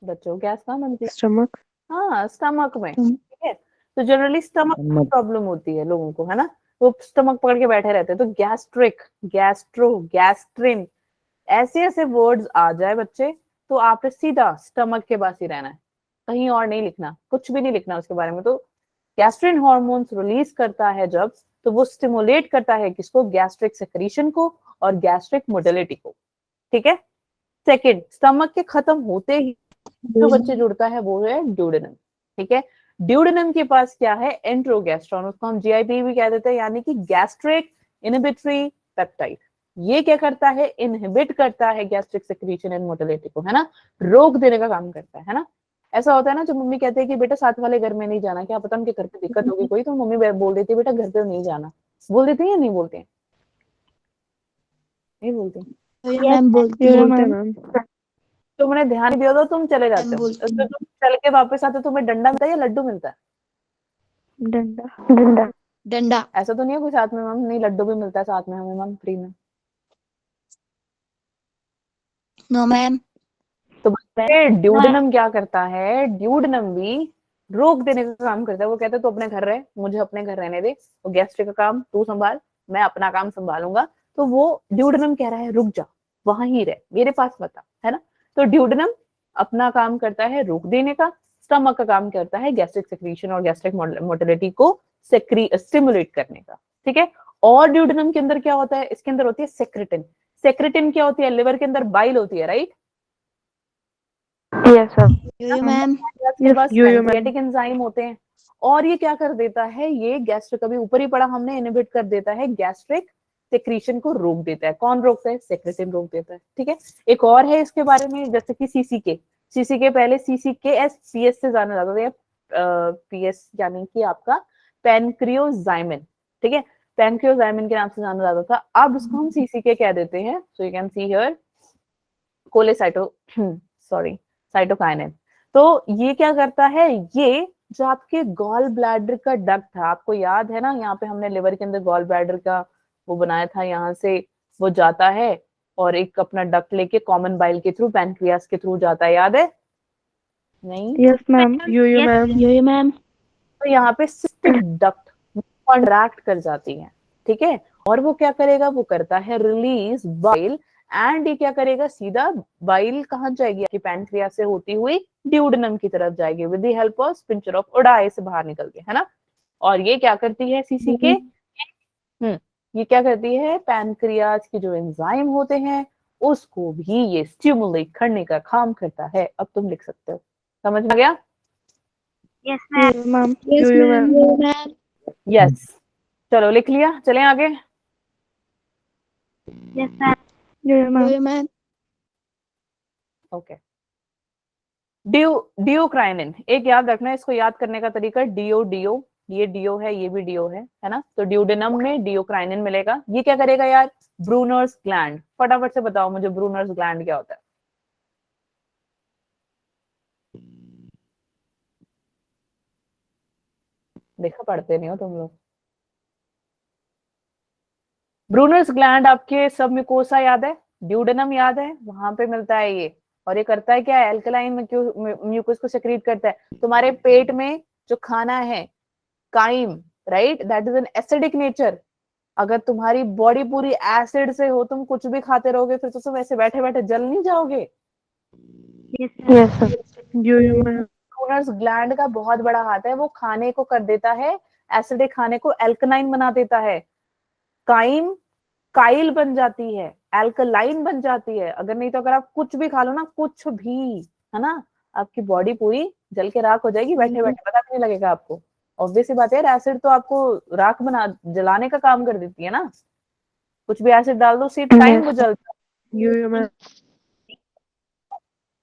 बच्चों? गैस कहाँ बनती है? Stomach. हाँ, स्टमक में। ठीक है, तो जनरली स्टमक प्रॉब्लम होती है लोगों को, है ना? वो स्टमक पकड़ के बैठे रहते हैं। तो गैस्ट्रिक, गैस्ट्रो, गैस्ट्रिन, ऐसे ऐसे वर्ड्स आ जाए बच्चे, तो आपने सीधा स्टमक के पास ही रहना है, कहीं और नहीं लिखना, कुछ भी नहीं लिखना उसके बारे में। तो गैस्ट्रिन हार्मोन्स रिलीज करता है जब, तो वो स्टिमुलेट करता है किसको? गैस्ट्रिक सेक्रीशन को और गैस्ट्रिक मोटिलिटी को। ठीक है। सेकंड, स्टमक के खत्म होते ही जो बच्चे जुड़ता है वो है ड्यूडेनम। ठीक है, ड्यूडेनम के पास क्या है? एंट्रोगैस्ट्रॉन, उसको हम जीआईपी भी कह देते हैं, यानी कि गैस्ट्रिक इनहिबिटरी पेप्टाइड। ये क्या करता है? इनहिबिट करता है गैस्ट्रिक सेक्रीशन एंड मोटिलिटी को, है ना? रोक देने का काम करता है ना? ऐसा होता है ना, जब मम्मी कहते हैं कि बेटा साथ वाले घर में नहीं जाना, क्या पता उनके घर पे दिक्कत होगी कोई, तो मम्मी बोल देती है बेटा घर पे नहीं जाना। बोल देती है या नहीं बोलते हैं? नहीं बोलते। मैम बोलती Yes, बोलते हैं ma'am. मैम। तुमने ध्यान दिया तो तुम चले जाते मैम हो, बोलती तो तुम चल के वापस आते हो, तुम्हें डंडा मिलता है या लड्डू मिलता है? डंडा। डंडा। डंडा। ऐसा तो नहीं है कोई साथ में? मैम नहीं, लड्डू भी मिलता है साथ में हमें मैम, फ्री में। No ma'am. तो बच्चे ड्यूडेनम क्या करता है? ड्यूडेनम भी रोक देने का काम करता है। वो कहता है तू अपने घर रह, मुझे अपने घर रहने दे, तो गैस्ट्रिक का काम तू संभाल, मैं अपना काम संभालूंगा। तो वो ड्यूडेनम कह रहा है रुक जा, वहां ही रह, मेरे पास मत आ, है ना? तो ड्यूडेनम अपना काम करता है रोक देने का, स्टमक का काम करता है गैस्ट्रिक सेक्रीशन और गैस्ट्रिक मोटिलिटी को स्टिमुलेट करने का। ठीक है। और ड्यूडेनम के अंदर क्या होता है? इसके अंदर होती है सेक्रेटिन। सेक्रेटिन क्या होती है? लिवर के अंदर बाइल होती है, राइट? Yes, sir. यो मैम। के पास yo, yo, पैनक्रियाटिक एंजाइम होते हैं, और ये क्या कर देता है? ये गैस्ट्रिक, अभी ऊपर ही पढ़ा हमने, इनहिबिट कर देता है, गैस्ट्रिक सेक्रीशन को रोक देता है। कौन रोकता है? सेक्रेटिन रोक देता है। ठीक है। एक और है इसके बारे में, जैसे कि सीसीके। सीसीके पहले सीसीके एस पीएस से जाना जाता था, पीएस यानी कि आपका पैनक्रियोजाइमिन। ठीक है, पैनक्रियोजाइमिन के नाम से जाना जाता था, अब उसको हम सीसीके कह देते हैं। So you can see here cholecysto sorry cytokinin. तो ये क्या करता है? ये जो आपके गॉल ब्लैडर का डक्ट था, आपको याद है ना, यहाँ पे हमने लिवर के अंदर गॉल ब्लैडर का वो बनाया था, यहाँ से वो जाता है और एक अपना डक्ट लेके कॉमन बाइल के थ्रू पैनक्रियास के थ्रू जाता है, याद है? नहीं? Yes, ma'am. yo, ma'am. यो मैम। तो यहाँ पे सिस्टिक डक्ट कॉन्ट्रैक्ट कर जाती है। ठीक है, और वो क्या करेगा? वो करता है रिलीज बाइल, एंड ये क्या करेगा? सीधा बाइल कहाँ जाएगी? आपकी पैनक्रियास से होती हुई ड्यूडेनम की तरफ जाएगी with the help of sphincter of Oddi से बाहर निकल के, है ना? और ये क्या करती है? सीसीके ये क्या करती है? पैनक्रियास की जो एंजाइम होते हैं उसको भी ये स्टिमुलेट करने का काम करता है। अब तुम लिख सकते हो, समझ में आ गया? Yes ma'am. Yo, ma'am. Yes yo, ma'am. Ma'am. Yes, चलो लिख लिया, चलें आगे। Yes ma'am. yo, ma'am. यो मैम। ओके, डियोक्राइनिन, एक याद रखना है, इसको याद करने का तरीका डियो डियो, ये डियो है, ये भी डियो है ना? तो ड्यूडेनम में डियोक्राइनिन मिलेगा। ये क्या करेगा यार? Brunner's gland. फटाफट से बताओ मुझे, ब्रूनर्स ग्लैंड क्या होता है? देखा, पढ़ते नहीं हो तुम लोग। ब्रूनर्स ग्लैंड आपके सब म्यूकोसा याद है, ड्यूडेनम याद है, वहां पे मिलता है ये और ये करता है क्या है, एल्कलाइन म्यूकस को सेक्रेट करता है। तुम्हारे पेट में जो खाना है chyme, right, that is an acidic nature. अगर तुम्हारी बॉडी पूरी एसिड से हो, तुम कुछ भी खाते रहोगे, फिर तो तुम ऐसे बैठे बैठे जल नहीं जाओगे। Yes yes sir. Yo ma'am. Brunner's gland का बहुत बड़ा हाथ है, वो खाने को कर देता है, एसिडिक खाने को एल्कलाइन बना देता है। काइम काइल बन जाती है, एल्कलाइन बन जाती है। अगर नहीं तो अगर आप कुछ भी खा लो ना, कुछ भी, है ना, आपकी बॉडी पूरी जल के राख हो जाएगी बैठे बैठे, पता भी नहीं लगेगा आपको। ऑब्वियस सी बात है यार, एसिड तो आपको राख बना जलाने का काम कर देती है ना। कुछ भी एसिड डाल दो, उसी टाइम वो जलता है। Yo ma'am.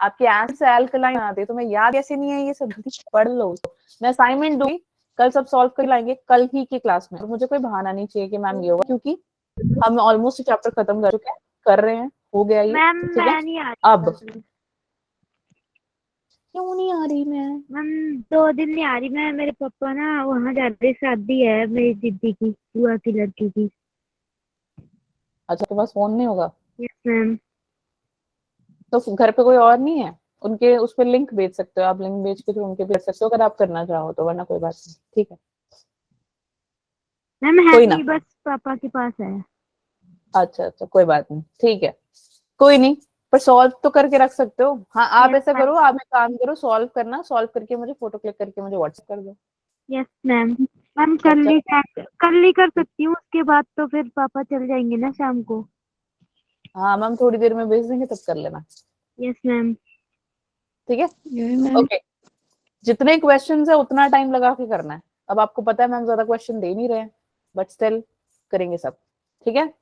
आपके एसिड से एल्कलाइन आती है। तुम्हें याद कैसे नहीं है ये सब, पढ़ लो उसको। मैं असाइनमेंट दूंगी, कल सब सॉल्व कर लाएंगे कल ही की क्लास में। तो मुझे कोई बहाना नहीं चाहिए कि मैम ये होगा, क्योंकि हम ऑलमोस्ट चैप्टर खत्म कर चुके हैं, कर रहे हैं, हो गया ये, मैम ठीक है। मैं नहीं आ रही अब क्यों नहीं आ रही मैं? मैम 2 दिन नहीं आ रही मैं, मेरे पापा ना वहाँ जा रहे, शादी है मेरी दीदी की, बुआ की लड़की की। अच्छा, तुम्हारे पास फोन नहीं होगा यस मैम। तो घर पे कोई और नहीं है? उनके उस पर लिंक भेज सकते हो आप, लिंक भेज के तो उनके भेज सकते हो अगर आप करना चाहो तो, वरना कोई बात नहीं, ठीक है। मैम है कोई ना, नहीं, बस पापा के पास है। अच्छा अच्छा, कोई बात नहीं, ठीक है, कोई नहीं, पर सॉल्व तो करके रख सकते हो। हाँ, आप यस ऐसा मैम। करो, आप एक काम करो, सॉल्व करना, सॉल्व करके मुझे फोटो क्लिक करके मुझे व्हाट्सएप कर दो। Yes ma'am. मैम अच्छा, कल ही कर सकती हूँ, उसके बाद तो फिर पापा चल जाएंगे ना शाम को। हाँ मैम थोड़ी देर में भेज देंगे, तब कर लेना, यस मैम। ठीक है। Yo ma'am. ओके, जितने क्वेश्चंस है उतना टाइम लगा के करना है। अब आपको पता है मैम ज्यादा क्वेश्चन दे नहीं रहे हैं, बट स्टिल करेंगे सब, ठीक है।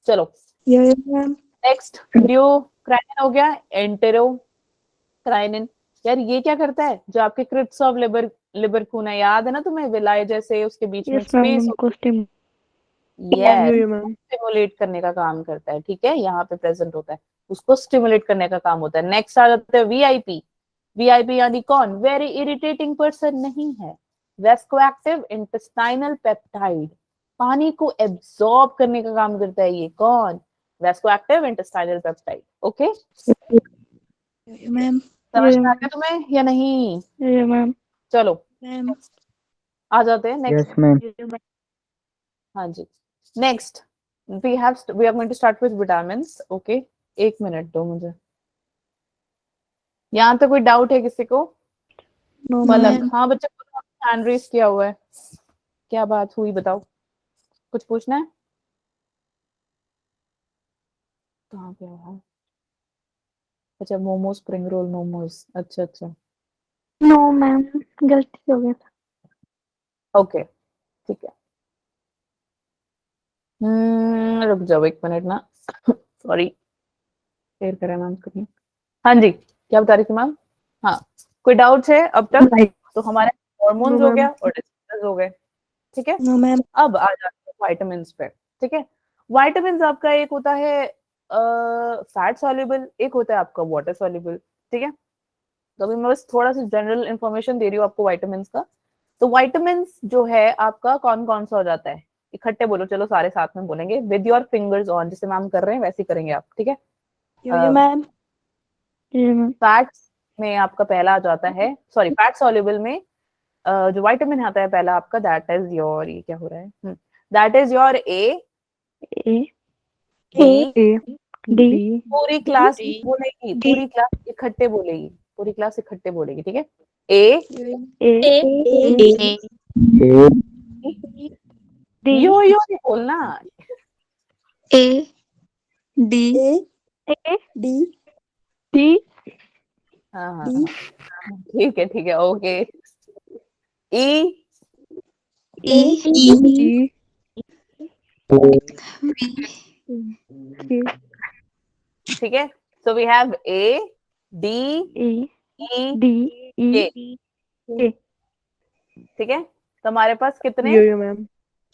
चलो यो मैम। नेक्स्ट, ड्यूक्राइनिन हो गया, एंटेरोक्राइनिन। यार ये क्या करता है, जो आपके क्रिप्स ऑफ लिबरकून है, याद है ना तुम्हें, विलाय जैसे उसके बीच में यस मैम, स्पेस, उनको यस, यो मैम। स्टिमुलेट करने का काम करता है, ठीक है, यहाँ पे प्रेजेंट होता है, उसको स्टिमुलेट करने का काम होता है। नेक्स्ट आ जाता है वीआईपी। वीआईपी यानी कौन? वेरी इरिटेटिंग पर्सन नहीं है, वेस्कोएक्टिव इंटेस्टाइनल पेप्टाइड, पानी को एब्सॉर्ब करने का काम करता है ये। कौन? वेस्कोएक्टिव इंटेस्टाइनल पेप्टाइड। ओके, यो मैम। समझ में आ गया तुम्हें या नहीं? यो मैम। चलो मैम। आ जाते हैं नेक्स्ट। Yes ma'am. हाँ जी, next we are going to start with vitamins. Okay, एक मिनट दो मुझे। यहाँ तक कोई डाउट है किसी को? No Palak, ma'am. हाँ बच्चे को हैंड रेस किया हुआ है, क्या बात हुई बताओ, कुछ पूछना है? कहाँ पे है? अच्छा, मोमोज, स्प्रिंग रोल, मोमोज, अच्छा अच्छा, नो मैम, गलती हो गया था। ओके ठीक है। रुक जाओ एक मिनट ना, सॉरी, शेयर करें मैम स्क्रीन। हाँ जी, क्या बता रही थी मैम? हाँ, कोई डाउट्स है अब तक? तो हमारे हॉर्मोन्स हो गया और डिसीजेस हो गए, ठीक है। No ma'am. अब आ जाते हैं वाइटामिन पे, ठीक है। वाइटामिन आपका एक होता है फैट सॉल्युबल, एक होता है आपका वाटर सॉल्युबल, ठीक है। तो अभी मैं बस थोड़ा सा जनरल इंफॉर्मेशन दे रही हूँ आपको वाइटामिन का। तो वाइटामिन जो है आपका कौन कौन सा हो जाता है, इकट्ठे बोलो, चलो सारे साथ में बोलेंगे, विद योर फिंगर्स ऑन, जैसे मैम कर रहे हैं वैसे ही करेंगे आप, ठीक है। Yo ma'am. Yo ma'am. Fats में आपका पहला आ जाता है, सॉरी फैट सॉल्युबल में जो वाइटामिन आता है पहला आपका, दैट इज योर, ये क्या हो रहा है, that is your A, A. D, D. पूरी क्लास बोलेगी, पूरी क्लास इकट्ठे बोलेगी, पूरी क्लास इकट्ठे बोलेगी, ठीक है। ए, ए। डी। यो यो नहीं बोलना, ए डी डी डी। हाँ हाँ हाँ, ठीक है, ओके। ई, ई ठीक है। So we have A, D, E, D. K, A. ठीक है। तो हमारे पास कितने? यो मैम।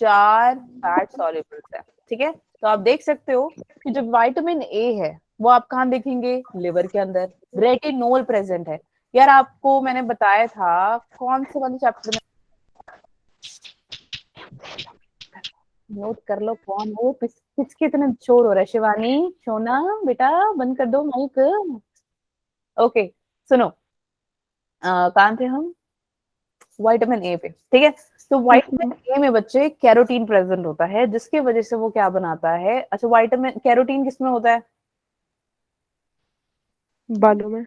4 फैट सॉल्युबल्स है, ठीक है। तो आप देख सकते हो कि जो विटामिन ए है वो आप कहाँ देखेंगे? लिवर के अंदर, रेटिनोल प्रेजेंट है। यार आपको मैंने बताया था कौन से वाले चैप्टर में, नोट कर लो कौन वो, किसके इतने शोर हो रहा है? शिवानी, सोना बेटा बंद कर दो माइक। ओके सुनो, कहाँ थे हम? विटामिन ए पे, ठीक है। तो विटामिन ए में बच्चे कैरोटीन प्रेजेंट होता है, जिसके वजह से वो क्या बनाता है? अच्छा, विटामिन कैरोटीन किसमें होता है? बालों में।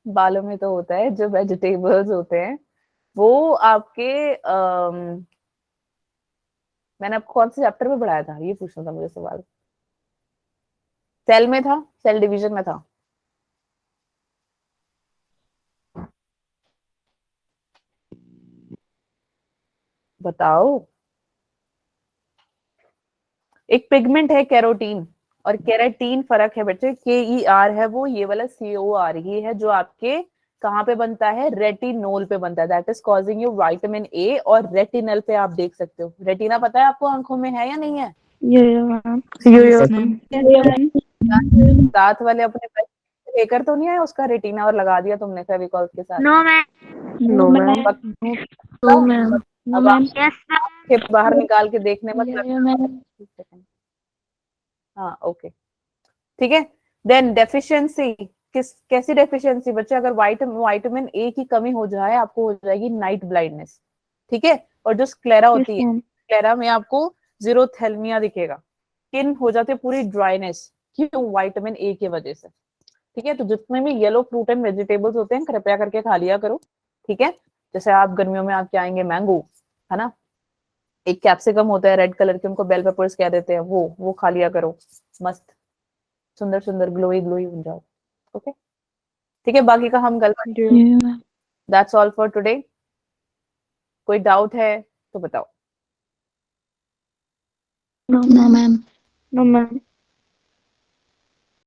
बालों में तो होता है, जो वेजिटेबल्स होते हैं वो आपके मैंने आपको कौन से चैप्टर में पढ़ाया था, ये पूछना था मुझे सवाल। सेल में था, सेल डिवीजन में था। बताओ। एक पिगमेंट है कैरोटीन, और केराटीन फर्क है बच्चे, KER है वो, ये वाला COR ही है जो आपके कहाँ पे बनता है? रेटिनोल पे बनता है। That is causing you vitamin A. और रेटिनल पे आप देख सकते हो, रेटिना पता है आपको आंखों में है या नहीं है? साथ वाले अपने बच्चे लेकर तो नहीं आए उसका रेटिना और लगा दिया तुमने फेविकॉल के साथ? No ma'am. No ma'am. No ma'am. No अब मैम। Yes ma'am. आंखें बाहर निकाल के देखने मत लगना। मैम। हाँ ओके, ठीक है। देन डेफिशिएंसी, कैसी डेफिशिएंसी बच्चे? अगर विटामिन ए की कमी हो जाए आपको हो जाएगी नाइट ब्लाइंडनेस, ठीक है। और जो स्क्लेरा होती है, स्क्लेरा में आपको जीरोथेल्मिया दिखेगा, स्किन हो जाती है पूरी ड्राइनेस, क्यों? विटामिन ए की वजह से, ठीक है। तो जितने भी येलो फ्रूट एंड वेजिटेबल्स होते हैं कृपया करके खा लिया करो, ठीक है। जैसे आप गर्मियों में आपके आएंगे मैंगो, है ना, एक कैप्सिकम होता है रेड कलर के, उनको बेल पेपर्स कह देते हैं, वो खा लिया करो, मस्त सुंदर सुंदर ग्लोई ग्लोई बन जाओ, ओके, ठीक है। बाकी का हम कल, दैट्स ऑल फॉर टुडे। कोई डाउट है तो बताओ। No ma'am. No ma'am.